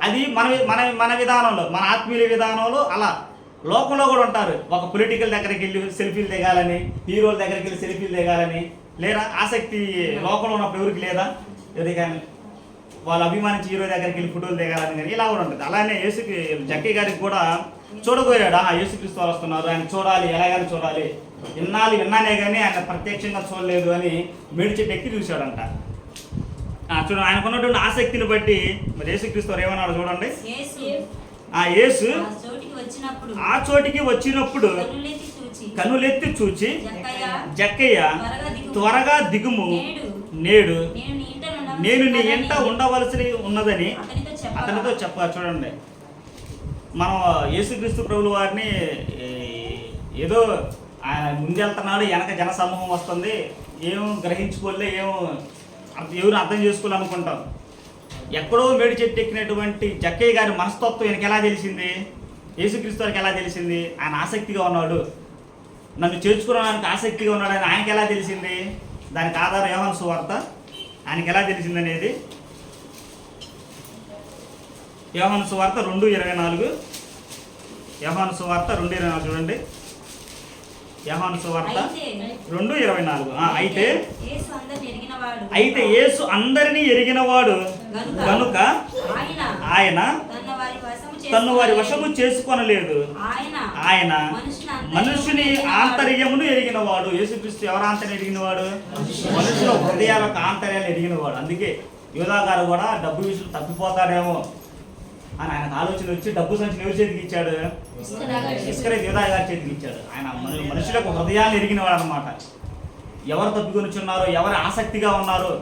అది మన విధానంలో, మన ఆత్మీయ విధానంలో. అలా లోకంలో కూడా ఉంటారు, ఒక పొలిటికల్ దగ్గరికి వెళ్ళి సెల్ఫీలు దిగాలని, హీరోల దగ్గరికి వెళ్ళి సెల్ఫీలు దిగాలని, లేదా ఆసక్తి లోకంలో ఉన్నప్పుడు ఎవరికి లేదా, ఎవరి కానీ వాళ్ళు అభిమానించి హీరో దగ్గరికి వెళ్ళి ఫోటోలు దిగాలని కానీ ఇలా కూడా ఉంటుంది. అలానే జక్కయ్య గారికి కూడా చూడబోయాడు, యేసుక్రీస్తు వారు వస్తున్నారు, ఆయన చూడాలి, ఎలాగైనా చూడాలి, విన్నానే కానీ ఆయన ప్రత్యక్షంగా చూడలేదు అని మేడి చెట్టు ఎక్కి చూశాడంట. చూడండి, ఆయనకున్నటువంటి ఆసక్తిని బట్టి మరి యేసుక్రీస్తు వారు ఏమన్నాడు చూడండి. యేసు ఆ చోటికి వచ్చినప్పుడు కన్నులెత్తి చూచి, జక్కయ్య త్వరగా దిగుము, నేడు నేను నీ ఎంట ఉండవలసి ఉన్నదని అతనితో చెప్ప చూడండి, మనం యేసుక్రీస్తు ప్రభుల వారిని ఏదో ఆయన ముందెళ్తున్నాడు, వెనక జన సమూహం వస్తుంది, ఏం గ్రహించుకోలే, ఎవరు అర్థం చేసుకోవాలనుకుంటాం. ఎక్కడో మేడి చెట్టు ఎక్కినటువంటి జక్కయ్య గారి మనస్తత్వం ఈయనకి ఎలా తెలిసింది? యేసుక్రీస్తు వారికి ఎలా తెలిసింది? ఆయన ఆసక్తిగా ఉన్నాడు, నన్ను చేర్చుకోవడానికి ఆసక్తిగా ఉన్నాడు అని ఆయనకి ఎలా తెలిసింది? దానికి ఆధారం యోహాను సువార్త. ఆయనకి ఎలా తెలిసింది అనేది యోహాను సువార్త 2:24. యోహాను సువార్త 2:24 చూడండి. యోహాను సువార్త 2:24. అయితే యేసు అందరినీ ఎరిగినవాడు గనుక ఆయన తన్ను వారి వశము చేసుకొనలేదు. ఆయన మనుషుని ఆంతర్యమును ఎరిగినవాడు. యేసుక్రీస్తు ఎవరు ఆంతర్యం ఎరిగినవాడు? మనుషుల హృదయాల ఆంతర్యాలు ఎరిగినవాడు. అందుకే యోధా గారు కూడా డబ్బు విషయం తప్పిపోతాడేమో అని ఆయనకు ఆలోచన వచ్చి డబ్బు సంచిని ఎవరి చేతికి ఇచ్చాడు? ఇస్కరేతు యోధా గారి చేతికి ఇచ్చాడు. ఆయన మనుషులకు హృదయాన్ని ఎరిగినవాడు అన్నమాట. ఎవరు తప్పికొనిచున్నారో, ఎవరు ఆసక్తిగా ఉన్నారో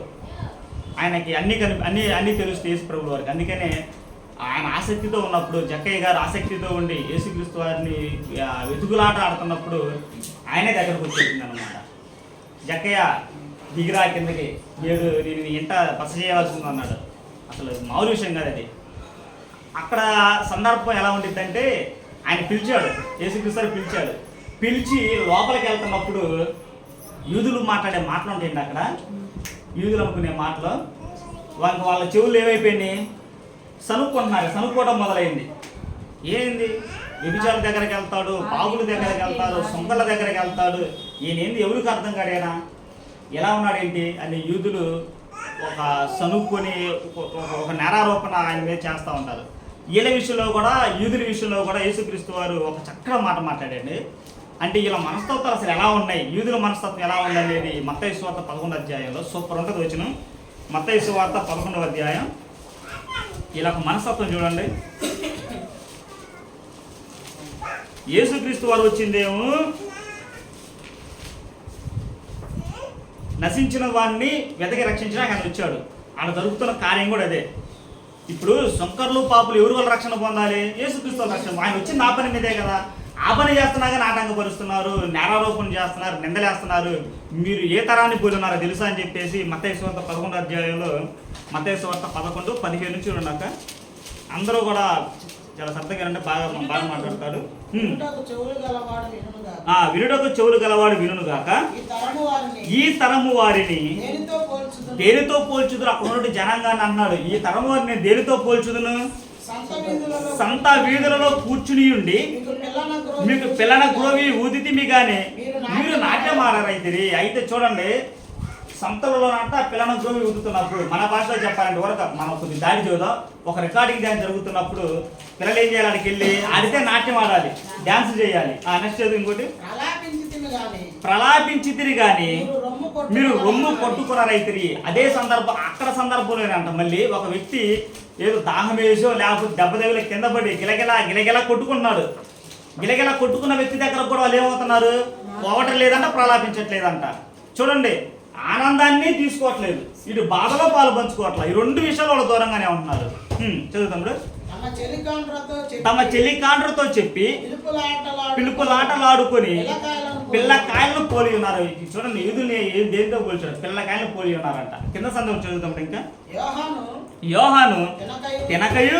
ఆయనకి అన్నీ తెలుస్తాయి యేసు ప్రభువు వారికి. అందుకనే ఆయన ఆసక్తితో ఉన్నప్పుడు, జక్కయ్య గారు ఆసక్తితో ఉండి యేసుక్రీస్తు వారిని వెతుకులాట ఆడుతున్నప్పుడు ఆయనే దగ్గరకు వచ్చేసింది అనమాట. జక్కయ్య దిగిరా కిందకి, నేను ఇంట బస చేయవలసింది అన్నాడు. అసలు మామూలు విషయం కాదు అది. అక్కడ సందర్భం ఎలా ఉండిద్దంటే, ఆయన పిలిచాడు, యేసుక్రీస్తు వారు పిలిచాడు. పిలిచి లోపలికి వెళ్తున్నప్పుడు యూదులు మాట్లాడే మాటలు ఉంటాయండి. అక్కడ యూదులు అనుకునే మాటలు వాళ్ళ చెవులు ఏమైపోయినాయి? సనుక్కోవడం మొదలైంది. ఏంది? వ్యభిచారుల దగ్గరికి వెళ్తాడు, బాగుల దగ్గరికి వెళ్తాడు, సొంగల దగ్గరికి వెళ్తాడు. ఈయనేంది ఎవరికి అర్థం కాడేనా? ఎలా ఉన్నాడేంటి అని యూదులు ఒక సనుక్కొని ఒక నేరారోపణ ఆయన మీద చేస్తూ ఉంటారు. వీళ్ళ విషయంలో కూడా, యూదుల విషయంలో కూడా యేసుక్రీస్తు వారు ఒక చక్కటి మాట మాట్లాడండి. అంటే వీళ్ళ మనస్తత్వాలు అసలు ఎలా ఉన్నాయి, యూదుల మనస్తత్వం ఎలా ఉంది అనేది మత్తయి సువార్త 11వ అధ్యాయంలో సూపర్ ఉంటుంది వచనం. మత్తయి సువార్త 11వ అధ్యాయం. ఇలా ఒక మనస్తత్వం చూడండి. యేసుక్రీస్తు వారు వచ్చిందేమో నశించిన వాడిని వెతకి రక్షించడానికి ఆయన వచ్చాడు. ఆయన జరుగుతున్న కార్యం కూడా అదే. ఇప్పుడు సొంకర్లు పాపులు ఎవరి వల్ల రక్షణ పొందాలి? యేసుక్రీస్తు వాళ్ళ రక్షణ. ఆయన వచ్చి నా పని మీదే కదా. ఆ పని చేస్తున్నా కానీ ఆటంకపరుస్తున్నారు, నేరారోపణ చేస్తున్నారు, నిందలేస్తున్నారు. మీరు ఏ తరాన్ని పోలి ఉన్నారో తెలుసా అని చెప్పేసి మత్తయి సువార్త 11వ అధ్యాయంలో, మత్తయి సువార్త 11:15 నుంచి ఉన్నాక అందరూ కూడా చాలా శ్రద్ధగా అంటే బాగా మాట్లాడతాడు. వినుటకు చెవులు గలవాడు వినుగాక, ఈ తరము వారిని దేనితో పోల్చుదురు? అక్కడ నుండి జనాంగాన్ని అన్నాడు, ఈ తరము వారిని దేనితో పోల్చుదును? సంత వీధులలో కూర్చుని ఉండి మీకు పిల్లన గ్రోవి ఊదితిమి గానే మీరు నాట్యం ఆడరైతిరి. అయితే చూడండి, సంతలలో పిల్లన గ్రోవి ఊదుతున్నప్పుడు, మన భాషలో చెప్పాలంటే వరకు మనం కొద్ది దాడి చూద్దాం. ఒక రికార్డింగ్ డ్యాన్స్ జరుగుతున్నప్పుడు పిల్లలు ఏం చేయాలి? అక్కడికి వెళ్ళి ఆడితే నాట్యం ఆడాలి, డ్యాన్స్ చేయాలి. నెక్స్ట్ ఇంకోటి, ప్రలాపించితిరి గాని మీరు రొమ్ము కొట్టుకున్నారైతిరి. అదే సందర్భం, అక్కడ సందర్భంలోనే అంట. మళ్ళీ ఒక వ్యక్తి ఏదో దాహం వేసో లేకపోతే దెబ్బ దగ్గర కింద పడి గిలగిలా కొట్టుకున్నాడు. గిలగిలా కొట్టుకున్న వ్యక్తి దగ్గర కూడా వాళ్ళు ఏమవుతున్నారు? పోవటం లేదంట, ప్రలాపించట్లేదంట. చూడండి, ఆనందాన్ని తీసుకోవట్లేదు, ఇటు బాధలో పాలు పంచుకోవట్లేదు. ఈ రెండు విషయాలు వాళ్ళు దూరంగానే ఉంటున్నారు. చదువుతాడు. తమ చెల్లికాండ్రతో చెప్పి పిలుపులాటలాడుకొని పిల్లకాయలను పోలి ఉన్నారు. చూడండి, యూదుల్ని దేనితో పోల్చాడు? పిల్లకాయలను పోలి ఉన్నారంట. కింద సందర్భం చదువుతాం ఇంకా. యోహాను తినకయు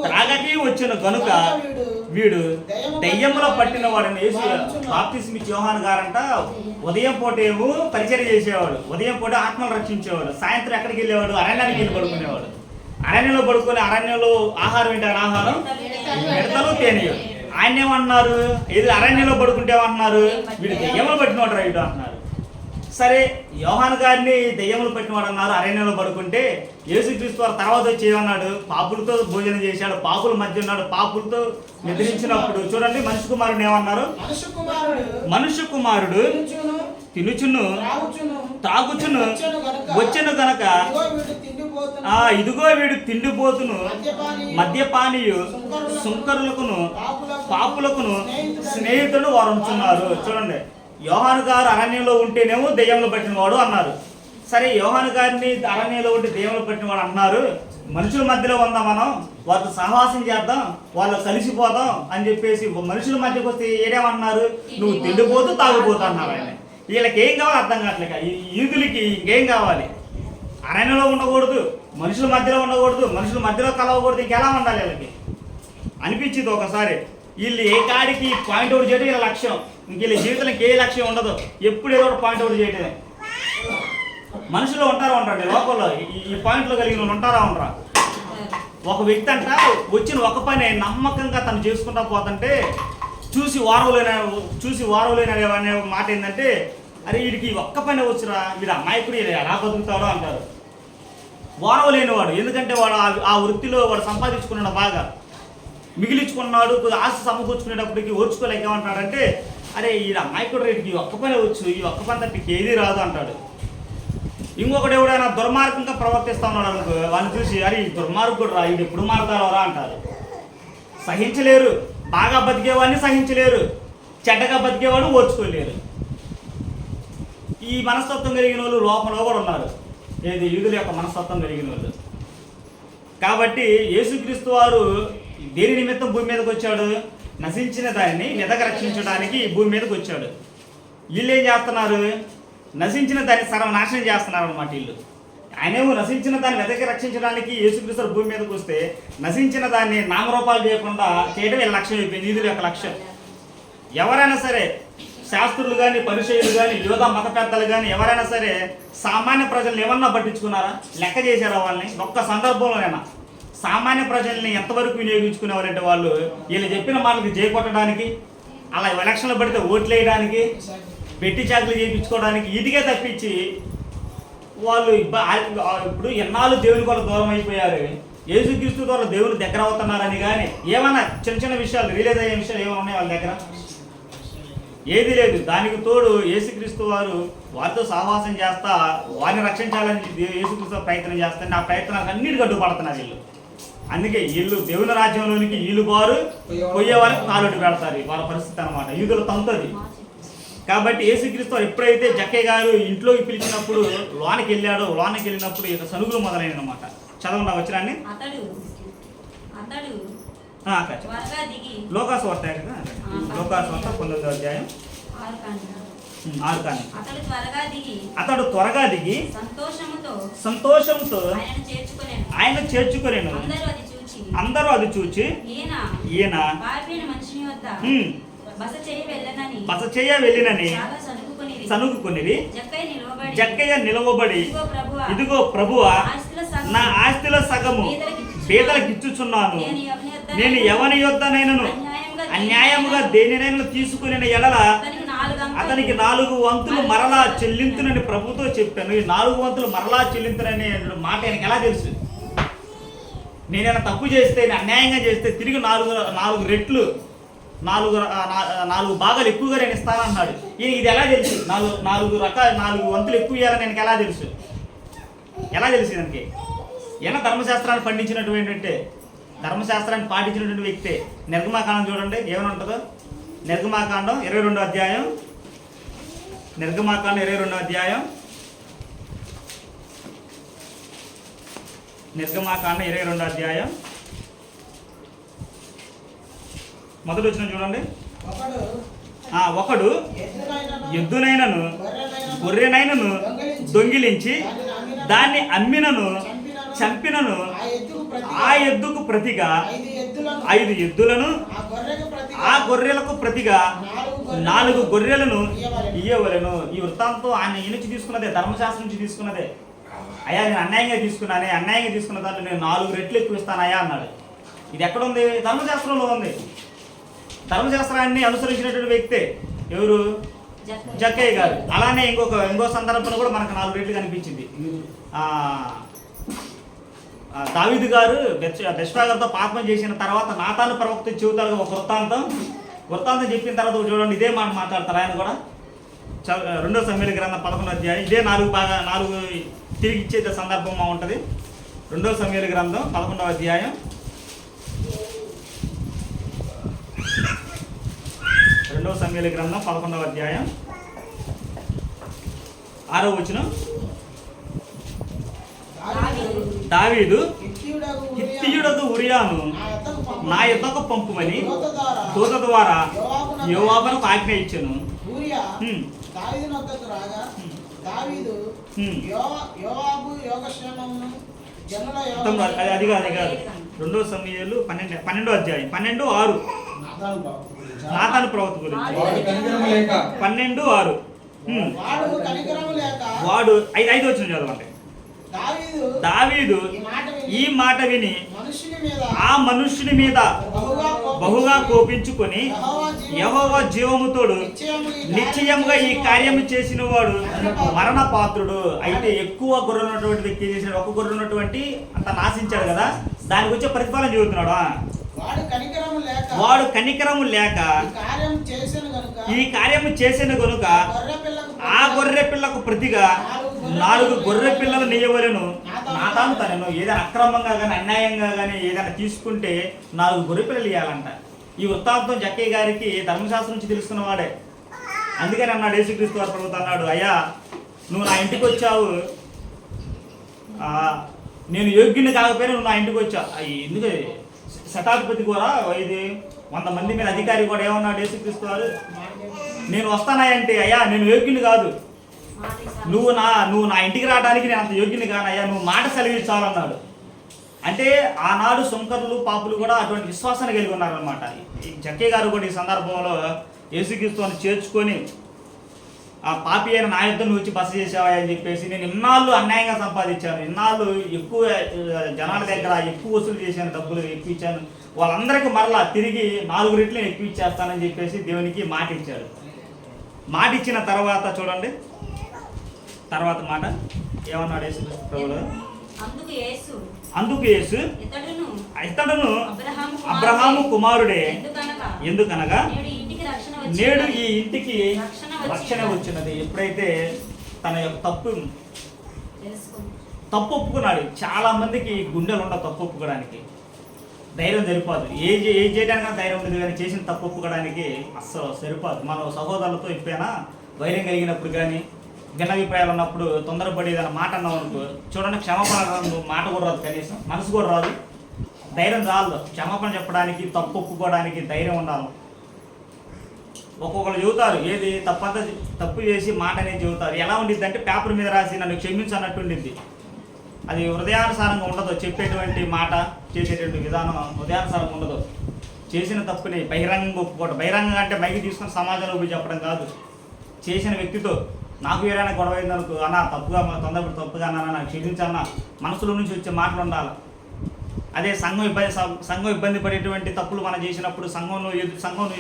త్రాగకయు వచ్చిన గనుక వీడు దెయ్యంలో పట్టిన వాడని యేసు బాప్తిస్మ ఇచ్చే యోహాను గారంట. ఉదయం పూట ఏమో పరిచర్య చేసేవాడు, ఉదయం పూట ఆత్మలు రక్షించేవాడు. సాయంత్రం ఎక్కడికి వెళ్ళేవాడు? అరణ్యానికి వెళ్ళి పడుకునేవాడు. అరణ్యంలో పడుకొని, అరణ్యంలో ఆహారం ఏంటి? ఆహారం మిడతలు తేనెలు. ఆయన ఏమన్నారు? ఇది అరణ్యంలో పడుకుంటే ఏమంటున్నారు? వీడు దెయ్యములు పట్టినవాడు రైడు అంటున్నారు. సరే, యోహాను గారిని దెయ్యములు పట్టినవాడు అన్నారు, అరణ్యంలో పడుకుంటే. యేసుక్రీస్తు వారు తర్వాత వచ్చి ఏమన్నాడు? పాపులతో భోజనం చేశాడు, పాపుల మధ్య ఉన్నాడు, పాపులతో నిద్రించినప్పుడు చూడండి మనిషి కుమారుడు ఏమన్నారు? మనుష్య కుమారుడు తినుచును తాగుచును వచ్చును గనక ఇదిగో వీడు తిండిపోతును, మద్యపానీయు, సుంకరులకును పాపులకును స్నేహితుడు వారు ఉంచున్నారు. చూడండి, యోహాను గారు అరణ్యంలో ఉంటేనేమో దెయ్యంలో పట్టినవాడు అన్నారు. సరే, యోహాను గారిని అరణ్యంలో ఉంటే దెయ్యంలో పట్టినవాడు అన్నారు. మనుషుల మధ్యలో ఉందాం, మనం వాళ్ళతో సహవాసం చేద్దాం, వాళ్ళు కలిసిపోదాం అని చెప్పేసి మనుషుల మధ్యకి వస్తే ఏడేమన్నారు, నువ్వు తిండిపోతూ తాగుపోతూ అన్నారు ఆయన. వీళ్ళకి ఏం కావాలి అర్థం కావట్లేక, ఈ యూదులకి ఇంకేం కావాలి, అరణ్యంలో ఉండకూడదు, మనుషుల మధ్యలో ఉండకూడదు, మనుషుల మధ్యలో కలవకూడదు, ఇంకెలా ఉండాలి వీళ్ళకి అనిపించింది ఒకసారి. వీళ్ళు ఏ కాడికి పాయింట్ అవుట్ చేయడం వీళ్ళ లక్ష్యం, ఇంక వీళ్ళ జీవితానికి ఏ లక్ష్యం ఉండదు, ఎప్పుడు ఏదో ఒకటి పాయింట్ అవుట్ చేయటమే. మనుషులు ఉంటారండి లోకంలో, ఈ పాయింట్లో కలిగిన వాళ్ళు ఉంటారా? ఒక వ్యక్తి అంట వచ్చిన ఒక పని నమ్మకంగా తను చేసుకుంటా పోతుంటే చూసి వారవలేని అనే మాట ఏంటంటే, అరే వీడికి ఒక్క పని వచ్చురా, వీడు అమాయకుడు ఎలా బతుకుతాడో అంటారు. వారవలేనివాడు, ఎందుకంటే వాడు ఆ వృత్తిలో వాడు సంపాదించుకున్నాడు, బాగా మిగిలించుకున్నాడు, ఆస్తి సమకూర్చుకునేటప్పటికి ఓర్చుకోలేక ఏమంటాడంటే, అరే ఈ అమాయకుడు రేటుకి ఈ ఒక్క పని వచ్చు, ఈ ఒక్క పని తప్పకి ఏది రాదు అంటాడు. ఇంకొకటి ఎవడైనా దుర్మార్గంగా ప్రవర్తిస్తా ఉన్నాడు అనుకో, వాళ్ళని చూసి అరే ఈ దుర్మార్గుడు రా, వీడు ఎప్పుడు మారుతారో రా అంటారు. సహించలేరు, బాగా బతికేవాడిని సహించలేరు, చెడ్డగా బతికేవాడు ఓర్చుకోలేరు. ఈ మనస్తత్వం కలిగిన వాళ్ళు లోపల కూడా ఉన్నారు, ఏది యూదుల యొక్క మనస్తత్వం కలిగిన వాళ్ళు. కాబట్టి యేసుక్రీస్తు వారు దేని నిమిత్తం భూమి మీదకి వచ్చాడు, నశించిన దాన్ని వెదక రక్షించడానికి భూమి మీదకి వచ్చాడు. వీళ్ళు ఏం చేస్తున్నారు, నశించిన దాన్ని సర్వనాశనం చేస్తున్నారు అన్నమాట వీళ్ళు. ఆయనేమో నశించిన దాన్ని వెదకి రక్షించడానికి యేసుక్రీస్తు భూమి మీదకి వస్తే నశించిన దాన్ని నామరూపాలు చేయకుండా చేయడం వీళ్ళ లక్ష్యం అయిపోయింది, యూదుల యొక్క లక్ష్యం. ఎవరైనా సరే శాస్త్రులు కానీ, పరిచయులు కానీ, యోధ మత పెద్దలు కానీ ఎవరైనా సరే సామాన్య ప్రజల్ని ఏమన్నా పట్టించుకున్నారా, లెక్క చేశారా వాళ్ళని? ఒక్క సందర్భంలోనైనా సామాన్య ప్రజల్ని ఎంతవరకు వినియోగించుకునేవారంటే వాళ్ళు వీళ్ళు చెప్పిన మాటలకు జయకొట్టడానికి, అలా ఎలక్షన్లు పడితే ఓట్లు వేయడానికి, పెట్టి చాకులు చేయించుకోవడానికి, ఇదిగే తప్పించి వాళ్ళు ఇప్పుడు ఎన్నాళ్ళు దేవుని కొరకు దూరం అయిపోయారు, యేసుక్రీస్తు ద్వారా దేవుని దగ్గర అవుతున్నారని కానీ ఏమైనా చిన్న చిన్న విషయాలు రిలీజ్ అయ్యే విషయాలు ఏమైనా ఉన్నాయి వాళ్ళ దగ్గర? ఏది లేదు. దానికి తోడు యేసుక్రీస్తు వారు వారితో సహవాసం చేస్తా వారిని రక్షించాలని యేసుక్రీస్తు ప్రయత్నం చేస్తారని ఆ ప్రయత్నాలకు అన్నిటి అడ్డుపడుతున్నారు వీళ్ళు. అందుకే వీళ్ళు దేవుని రాజ్యంలోనికి వీళ్ళు బారు పోయే వారికి కాలుడి పెడతారు, వాళ్ళ పరిస్థితి అనమాట. యూదుల తంతది. కాబట్టి యేసుక్రీస్తు ఎప్పుడైతే జక్కయ్య గారు ఇంట్లోకి పిలిచినప్పుడు లోనికి వెళ్ళినప్పుడు ఇక సనుగులు మొదలైన అనమాట. చదవండి ఆ వచనాన్ని. లోకాసువార్త 9వ అధ్యాయం 6 కానీ. అతడు త్వరగా దిగి సంతోషంతో ఆయన చేర్చుకొనేను. అందరూ అది చూచి ఈయన బస చేయ వెళ్ళినని సనుగుకొనిరి. జక్కయ్య నిలవబడి, ఇదిగో ప్రభువా, నా ఆస్తిలో సగము పేదలకు ఇచ్చుచున్నాను. నేను ఎవని యొద్దనైనను అన్యాయముగా దేనినైనా తీసుకుని ఎడల అతనికి 4 వంతులు మరలా చెల్లింతునని ప్రభుతో చెప్పాను. ఈ 4 వంతులు మరలా చెల్లింతునని మాట ఆయనకి ఎలా తెలుసు? నేనైనా తప్పు చేస్తే, అన్యాయంగా చేస్తే తిరిగి 4 రెట్లు 4 భాగాలు ఎక్కువగా నేను ఇస్తానన్నాడు. ఇది ఎలా తెలుసు? 4 వంతులు ఎక్కువ ఇవ్వాలని ఆయనకి ఎలా తెలుసు? ఎలా తెలుసు దానికి? ఏమైనా ధర్మశాస్త్రాన్ని పండించినటువంటి ధర్మశాస్త్రాన్ని పాటించినటువంటి వ్యక్తే. నిర్గమాకాండం చూడండి ఏమైనా ఉంటుందో. నిర్గమాకాండం 22వ అధ్యాయం. నిర్గమాకాండం 22వ అధ్యాయం. నిర్గమాకాండం 22వ అధ్యాయం మొదటి వచనం చూడండి. ఒకడు ఎద్దునైనను గొర్రెనైనను దొంగిలించి దాన్ని అమ్మినను చంపినను ఆ ఎద్దుకు ప్రతిగా 5 ఎద్దులను, ఆ గొర్రెలకు ప్రతిగా 4 గొర్రెలను ఇయ్యవలెను. ఈ వృత్తాంతం ఆయన నుంచి తీసుకున్నదే, ధర్మశాస్త్రం నుంచి తీసుకున్నదే. అయ్యా నేను అన్యాయంగా తీసుకున్న దాంట్లో నేను 4 రెట్లు ఎక్కువ ఇస్తానయ్యా అన్నాడు. ఇది ఎక్కడుంది? ధర్మశాస్త్రంలో ఉంది. ధర్మశాస్త్రాన్ని అనుసరించినటువంటి వ్యక్తే ఎవరు? జక్కయ్య గారు. అలానే ఇంకో సందర్భంలో కూడా మనకు 4 రెట్లు కనిపించింది. దావీదు గారు బెత్షెబా గారితో పాపం చేసిన తర్వాత నాతాను ప్రవక్త చెబుతారు ఒక వృత్తాంతం చెప్పిన తర్వాత చూడండి ఇదే మాట మాట్లాడతారు ఆయన కూడా. 2వ సమూయేలు గ్రంథం 11వ అధ్యాయం ఇదే 4 తిరిగి ఇచ్చే సందర్భం ఉంటుంది. 2వ సమూయేలు గ్రంథం 11వ అధ్యాయం 2వ సమూయేలు గ్రంథం 11వ అధ్యాయం 6వ వచనం. దావీదు హిత్తీయుడగు ఉరియాను నా యుద్ధకు పంపుమని దూత ద్వారా యోవాబునకు ఆజ్ఞ ఇచ్చెను. దావీదు వద్దకు రాగా దావీదు యోవాబు యోగక్షేమమును జనుల అది కాదు 2 సమూయేలు 12వ అధ్యాయం 12:6 నాతాను ప్రవక్త గురించి 12:6 వాడు కనికరము లేక వాడు 5 వచ్చిన చదవండి. దావీదు ఈ మాట విని ఆ మనుష్యుని మీద బహుగా కోపించుకొని యెహోవా జీవముతోడు నిశ్చయముగా ఈ కార్యము చేసిన వాడు మరణ పాత్రుడు. అయితే ఎక్కువ గొర్రెలు ఉన్నటువంటి వ్యక్తి చేసిన ఒక గొర్రె ఉన్నటువంటి అంత నాశించాడు కదా, దానికి వచ్చే ప్రతిఫలం చెబుతున్నాడు. వాడు కనికరము లేక ఈ కార్యము చేసిన గనుక ఆ గొర్రె పిల్లకు ప్రతిగా 4 గొర్రె పిల్లలు నెయ్యవలను. నాతాను తనను ఏదైనా అక్రమంగా కానీ అన్యాయంగా కానీ ఏదైనా తీసుకుంటే 4 గొర్రె పిల్లలు ఇవ్వాలంట. ఈ వృత్తాంతం జక్కయ్య గారికి ధర్మశాస్త్రం నుంచి తెలుసుకున్నవాడే. అందుకని అన్నాడు యేసుక్రీస్తు వారు ప్రభుత్వం అన్నాడు, అయ్యా నువ్వు నా ఇంటికి వచ్చావు, నేను యోగ్యుని కాకపోయినా నువ్వు నా ఇంటికి వచ్చావు. ఎందుకు శతాధిపతి కూడా ఇది 100 మంది మీద అధికారి కూడా ఏమన్నాడు యేసుక్రీస్తు వారు, నేను వస్తానంటే అయ్యా నేను యోగ్యుని కాదు, నువ్వు నా ఇంటికి రావడానికి నేను అంత యోగ్యుని కానయ్యా, నువ్వు మాట సెలవించాలన్నాడు. అంటే ఆనాడు సుంకరులు పాపులు కూడా అటువంటి విశ్వాసాన్ని కలిగి ఉన్నారనమాట. జక్కయ్య గారు కూడా ఈ సందర్భంలో యేసుక్రీస్తుని చేర్చుకొని ఆ పాపి అయిన నా యుద్ధం నువ్వు వచ్చి బస చేసావా అని చెప్పేసి, నేను ఇన్నాళ్ళు అన్యాయంగా సంపాదించాను, ఇన్నాళ్ళు ఎక్కువ జనాల దగ్గర ఎక్కువ వసూలు చేశాను, డబ్బులు ఎక్కువ ఇచ్చాను, వాళ్ళందరికీ మరలా తిరిగి 4 రెట్లు ఎక్కువ ఇచ్చేస్తానని చెప్పేసి దేవునికి మాట ఇచ్చాడు. మాట ఇచ్చిన తర్వాత చూడండి తర్వాత మాట ఏమన్నాడు యేసుక్రీస్తు ప్రభువు, అందుకు యేసు ఇతడును అబ్రహాము కుమారుడే, ఎందుకనగా నేడు ఈ ఇంటికి రక్షణ వచ్చినది. ఎప్పుడైతే తన యొక్క తప్పు ఒప్పుకున్నాడు. చాలా మందికి గుండెలు ఉండవు తప్పు ఒప్పుకోవడానికి, ధైర్యం సరిపోదు. ఏ చేయడానికి ధైర్యం ఉంది కానీ చేసిన తప్పు ఒప్పుకోవడానికి అస్సలు సరిపోదు. మన సహోదరులతో ఎప్పుడైనా ధైర్యం కలిగినప్పుడు కానీ భిన్నాభిప్రాయాలు ఉన్నప్పుడు తొందరపడి ఏదైనా మాట అన్నావు అనుకో, చూడండి క్షమాపణ మాట కూడా రాదు, కనీసం మనసు కూడా రాదు, ధైర్యం చాలు. క్షమాపణ చెప్పడానికి తప్పు ఒప్పుకోవడానికి ధైర్యం ఉండాలి. ఒక్కొక్కరు చెబుతారు ఏది తప్పు చేసి మాట అనేది చెబుతారు. ఎలా ఉండిద్ది అంటే పేపర్ మీద రాసి నన్ను క్షమించన్నట్టు ఉండిద్ది. అది హృదయానుసారంగా ఉండదు. చెప్పేటువంటి మాట చేసేటువంటి విధానం హృదయానుసారంగా ఉండదు. చేసిన తప్పుని బహిరంగంగా ఒప్పుకోవడం, బహిరంగంగా అంటే మైకి తీసుకొని సమాజంలో పోయి చెప్పడం కాదు. చేసిన వ్యక్తితో నాకు ఏదైనా గొడవ అయిందనుకో, అన్న తొందరపడి తప్పుగా అన్నా నాకు క్షమించన్నా, మనసులో నుంచి వచ్చే మాటలు ఉండాలి. అదే సంఘం ఇబ్బంది పడేటువంటి తప్పులు మనం చేసినప్పుడు సంఘం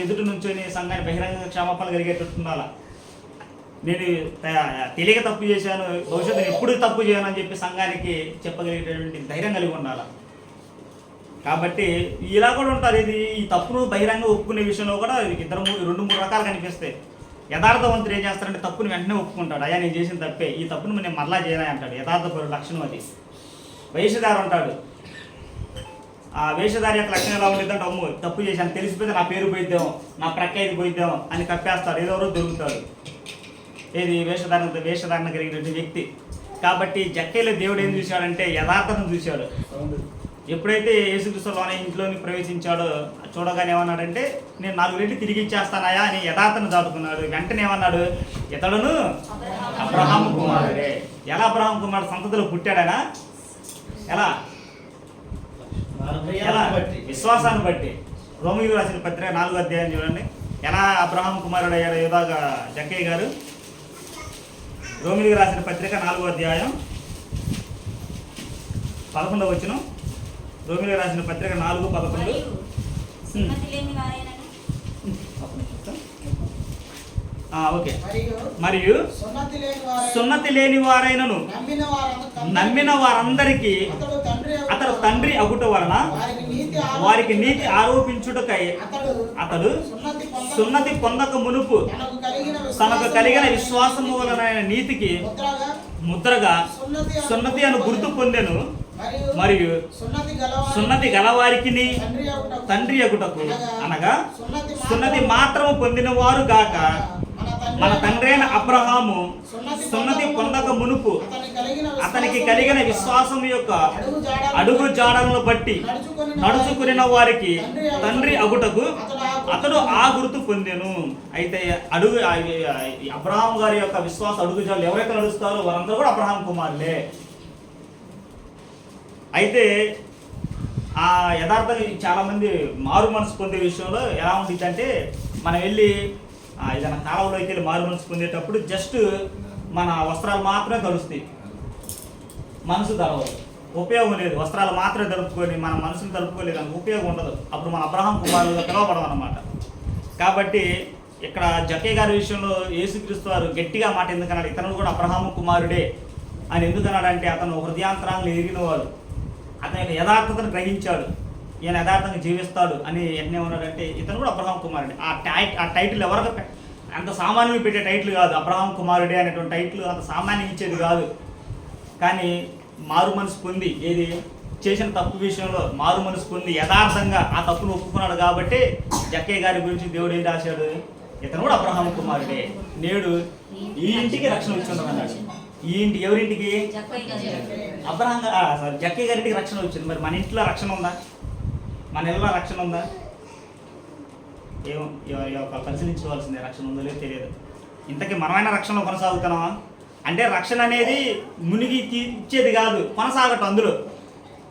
ఎదుటి నుంచొని సంఘాన్ని బహిరంగ క్షమాపణ కలిగేటట్టు ఉండాలి. నేను తెలియక తప్పు చేశాను, భవిష్యత్తులో ఎప్పుడు తప్పు చేయను అని చెప్పి సంఘానికి చెప్పగలిగేటటువంటి ధైర్యం కలిగి ఉండాలి. కాబట్టి ఇలా కూడా ఉంటారు. ఈ తప్పును బహిరంగ ఒప్పుకునే విషయంలో కూడా 2-3 రకాలు కనిపిస్తాయి. యథార్థవంతుడు ఏం చేస్తారంటే తప్పుని వెంటనే ఒప్పుకుంటాడు, అయ్యా నేను చేసిన తప్పే, ఈ తప్పును నేను మరలా చేయనా అంటాడు. యథార్థపరుడు లక్షణం అది. వేషధారి ఉంటాడు. ఆ వేషధారి యొక్క లక్షణం ఎలా ఉండేదంటే, అమ్మో తప్పు చేశాను తెలిసిపోతే నా పేరు పోయిద్దాం, నా ప్రక్క ఇది పోయిద్దాం అని కప్పేస్తాడు, ఏదోరో దొరుకుతాడు. ఏది వేషధారణ కలిగిన వ్యక్తి. కాబట్టి జక్కయ్యలో దేవుడు ఏం చూశాడంటే యథార్థతను చూశాడు. ఎప్పుడైతే యేసుక్రీస్తులోనే ఇంట్లోని ప్రవేశించాడో చూడగానే ఏమన్నాడంటే, నేను 4 రెట్లు తిరిగి ఇచ్చేస్తానాయా అని యథార్థను దాటుకున్నాడు. వెంటనే ఏమన్నాడు, ఇతడును అబ్రహాము కుమారుడే. ఎలా అబ్రహాము కుమారుడు సంతతిలో పుట్టాడనా? ఎలా విశ్వాసాన్ని బట్టి. రోమీయులకు రాసిన పత్రిక 4వ అధ్యాయం చూడండి, ఎలా అబ్రహాము కుమారుడు అయ్యాడు యోధాగా జక్కయ్య గారు. రోమీయులకు రాసిన పత్రిక 4వ అధ్యాయం 11వ వచనం. రోమీయులకు రాసిన పత్రిక 4:11. ఓకే. మరియు సున్నతి లేని వారైనను నమ్మిన వారందరికీ అతడు తండ్రి అగుట వలన వారికి నీతి ఆరోపించుటకై అతడు సున్నతి పొందక మునుపు తనకు కలిగిన విశ్వాసము వలన నీతికి ముద్రగా సున్నతి అను గుర్తు పొందెను. మరియు సున్నతి గలవారికి తండ్రి అగుటకు అనగా సున్నతి మాత్రము పొందిన వారు గాక మన తండ్రి అయిన అబ్రహాము సున్నతి పొందక మునుపు అతనికి కలిగిన విశ్వాసం యొక్క అడుగు అడుగు జాడలను బట్టి నడుచుకుని వారికి తండ్రి అగుటకు అతడు ఆ గుర్తు పొందెను. అయితే అబ్రహాం గారి యొక్క విశ్వాస అడుగు జాడలు ఎవరైతే నడుస్తారో వారందరూ కూడా అబ్రహాం కుమారులే. అయితే ఆ యథార్థంగా చాలా మంది మారు మనసు పొందే విషయంలో ఎలా ఉంటుంది అంటే, మనం వెళ్ళి ఏదైనా కాలంలోకి వెళ్ళి మారు మనసు పొందేటప్పుడు జస్ట్ మన వస్త్రాలు మాత్రమే తడుస్తాయి, మనసు తడవదు, ఉపయోగం లేదు. వస్త్రాలు మాత్రమే తడుపుకొని మన మనసుని తడుపుకోలేదు అని ఉపయోగం ఉండదు. అప్పుడు మన అబ్రహాం కుమారులుగా పిలవబడం అన్నమాట. కాబట్టి ఇక్కడ జక్కయ్య గారి విషయంలో యేసుక్రీస్తు వారు గట్టిగా మాట ఎందుకన్నాడు, ఇతను కూడా అబ్రహాము కుమారుడే అని ఎందుకన్నాడంటే, అతను హృదయాంతరాలను ఎరిగినవాడు, అతని యొక్క యథార్థతను గ్రహించాడు, ఈయన యథార్థంగా జీవిస్తాడు అని ఎట్నే ఉన్నాడంటే ఇతను కూడా అబ్రహాం కుమారుడే. ఆ టైటిల్ ఎవరికి అంత సామాన్యులు పెట్టే టైటిల్ కాదు. అబ్రహాం కుమారుడే అనేటువంటి టైటిల్ అంత సామాన్యం ఇచ్చేది కాదు. కానీ మారు మనసు పొంది ఏది చేసిన తప్పు విషయంలో మారు మనసు పొంది యథార్థంగా ఆ తప్పును ఒప్పుకున్నాడు కాబట్టి జక్కయ్య గారి గురించి దేవుడు ఏం రాశాడు, ఇతను కూడా అబ్రహాం కుమారుడే, నేడు ఈ ఇంటికి రక్షణ వచ్చింది అన్నాడు. ఈ ఇంటి ఎవరింటికి? అబ్రహాం జక్కయ్య గారింటికి రక్షణ వచ్చింది. మరి మన ఇంట్లో రక్షణ ఉందా? మన ఇళ్ళలో రక్షణ ఉందా? ఏమో పరిశీలించుకోవాల్సిందే, రక్షణ ఉందో లేదో తెలియదు. ఇంతకీ మనమైన రక్షణలో కొనసాగుతున్నామా అంటే, రక్షణ అనేది మునిగి ఇచ్చేది కాదు, కొనసాగటం. అందులో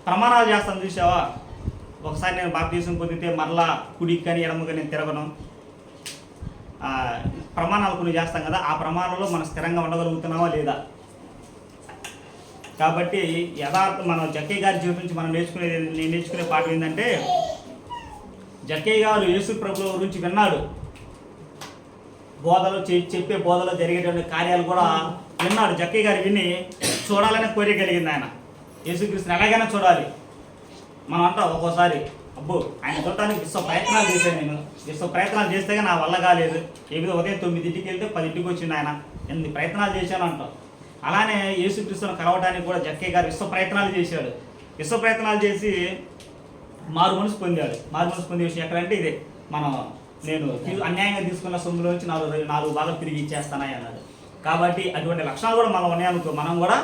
ప్రమాణాలు చేస్తాను చూసావా, ఒకసారి నేను బాప్తీసం పొందితే మరలా కుడికి కానీ ఎడమ కానీ నేను తిరగను, ప్రమాణాలు కొన్ని చేస్తాం కదా, ఆ ప్రమాణంలో మనం స్థిరంగా ఉండగలుగుతున్నావా లేదా? కాబట్టి మన జక్కయ్య గారి జీవితం నుంచి మనం నేను నేర్చుకునే పాఠం ఏంటంటే, జక్కయ్య గారు యేసు ప్రభువు గురించి విన్నాడు, బోధలో చెప్పే బోధలో జరిగేటువంటి కార్యాలు కూడా విన్నాడు. జక్కయ్య గారు విని చూడాలని కోరిక కలిగింది. ఆయన యేసుక్రీస్తుని ఎలాగైనా చూడాలి. మనం అంటాం ఒక్కోసారి, అబ్బో ఆయన చూడటానికి విశ్వ ప్రయత్నాలు చేశాను, నేను విశ్వ ప్రయత్నాలు చేస్తే నా వల్ల కాలేదు, ఏదో ఉదయం 9ంటికి వెళ్తే 10ంటికి వచ్చింది ఆయన, ఎన్ని ప్రయత్నాలు చేశాను అంటాం. అలానే యేసుక్రీస్తుని కలవడానికి కూడా జక్కయ్య గారు విశ్వ ప్రయత్నాలు చేశాడు. విశ్వ ప్రయత్నాలు చేసి మారు మనసు పొందాడు. మారు మనసు పొందే విషయం ఎక్కడంటే ఇదే, నేను అన్యాయంగా తీసుకున్న సొమ్ములోంచి 4 భాగాలు తిరిగి ఇచ్చేస్తానని అన్నాడు. కాబట్టి అటువంటి లక్షణాలు కూడా మనం ఉన్నాయనుకో, మనం కూడా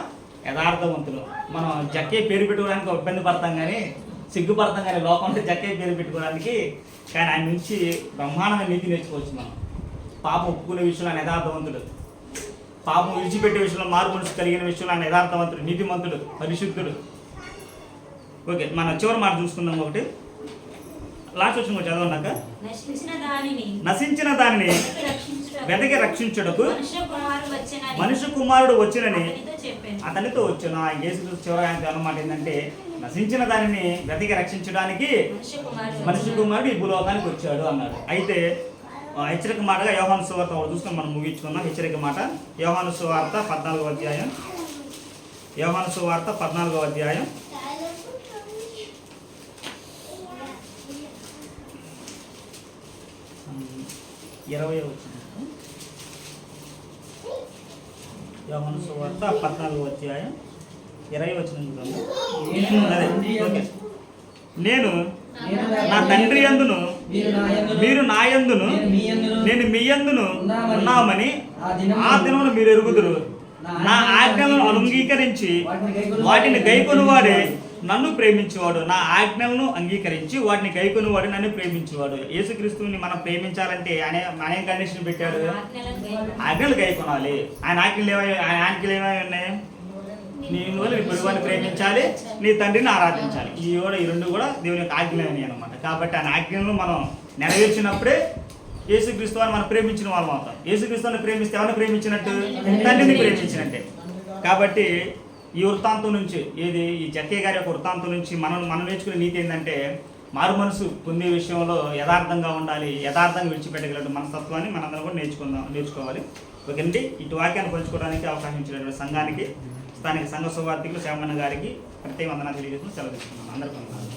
యథార్థవంతులు. మనం జక్కయ్య పేరు పెట్టుకోవడానికి ఇబ్బంది పడతాం కానీ, సిగ్గుపడతాం కానీ లోకంలో జక్కయ్య పేరు పెట్టుకోవడానికి. కానీ ఆయన నుంచి బ్రహ్మాండమైన నీతి నేర్చుకోవచ్చు మనం. పాపం ఒప్పుకునే విషయంలో ఆయన యథార్థవంతుడు, పాపం విడిచిపెట్టే విషయంలో మారు మనసు కలిగిన విషయంలో ఆయన యథార్థవంతుడు, నీతిమంతుడు, పరిశుద్ధుడు. ఓకే, మన చివరి మాట చూసుకుందాం. ఒకటి లాస్ట్ వచ్చిన చదవన్నాక, నశించిన దానిని వెతకి రక్షించుటకు మనుష్య కుమారుడు వచ్చినని అతనితో వచ్చిన. యేసుక్రీస్తు చివరి ఆయన అన్నమాట ఏంటంటే, నశించిన దానిని వెతకి రక్షించడానికి మనుష్య కుమారుడు ఈ భూలోకానికి వచ్చాడు అన్నాడు. అయితే హెచ్చరిక మాటగా యోహాను సువార్త చూసుకొని మనం ముగించుకుందాం. హెచ్చరిక మాట యోహాను సువార్త 14వ అధ్యాయం, యోహాను సువార్త 14వ అధ్యాయం 20వ వచనం. యోహాను సువార్త 14వ అధ్యాయం 20వ వచనం చూద్దాం. నేను నా తండ్రి యందును మీరు నా యందును నేను మీ యందును ఉన్నామని ఆ దినమున మీరు ఎరుగుదురు. నా ఆజ్ఞలను అంగీకరించి వాటిని గైకొనువాడే నన్ను ప్రేమించేవాడు. నా ఆజ్ఞలను అంగీకరించి వాటిని గైకొనువాడు నన్ను ప్రేమించేవాడు. యేసుక్రీస్తుని మనం ప్రేమించాలంటే ఆయన కండిషన్ పెట్టాడు, ఆజ్ఞలు గైకొనాలి. ఆయన ఆజ్ఞలు ఏమై ఉన్నాయి? నేను నీ పొరుగువాడిని ప్రేమించాలి, నీ తండ్రిని ఆరాధించాలి. ఈ 2 కూడా దేవుని యొక్క ఆజ్ఞలు అని అనమాట. కాబట్టి ఆయన ఆజ్ఞలను మనం నెరవేర్చినప్పుడే యేసుక్రీస్తు వారిని మనం ప్రేమించిన వాళ్ళం అవుతాం. యేసుక్రీస్తుని ప్రేమిస్తే ఎవరిని ప్రేమించినట్టు? తండ్రిని ప్రేమించినట్టే. కాబట్టి ఈ వృత్తాంతం నుంచి ఈ జక్కయ్య గారి యొక్క వృత్తాంతం నుంచి మనం నేర్చుకునే నీతి ఏంటంటే, మారు మనసు పొందే విషయంలో యథార్థంగా ఉండాలి, యథార్థంగా విడిచిపెట్టగలడు మనస్తత్వాన్ని మనందరం కూడా నేర్చుకోవాలి. ఓకేండి, ఇటు వాక్యాన్ని పంచుకోవడానికి అవకాశం ఇచ్చినటువంటి సంఘానికి, స్థానిక సంఘ సువార్థికులు శ్యామన్న గారికి ప్రత్యేక వందనాలు తెలియజేస్తూ సెలవు తీసుకున్నాను. అందరికీ వందనాలు.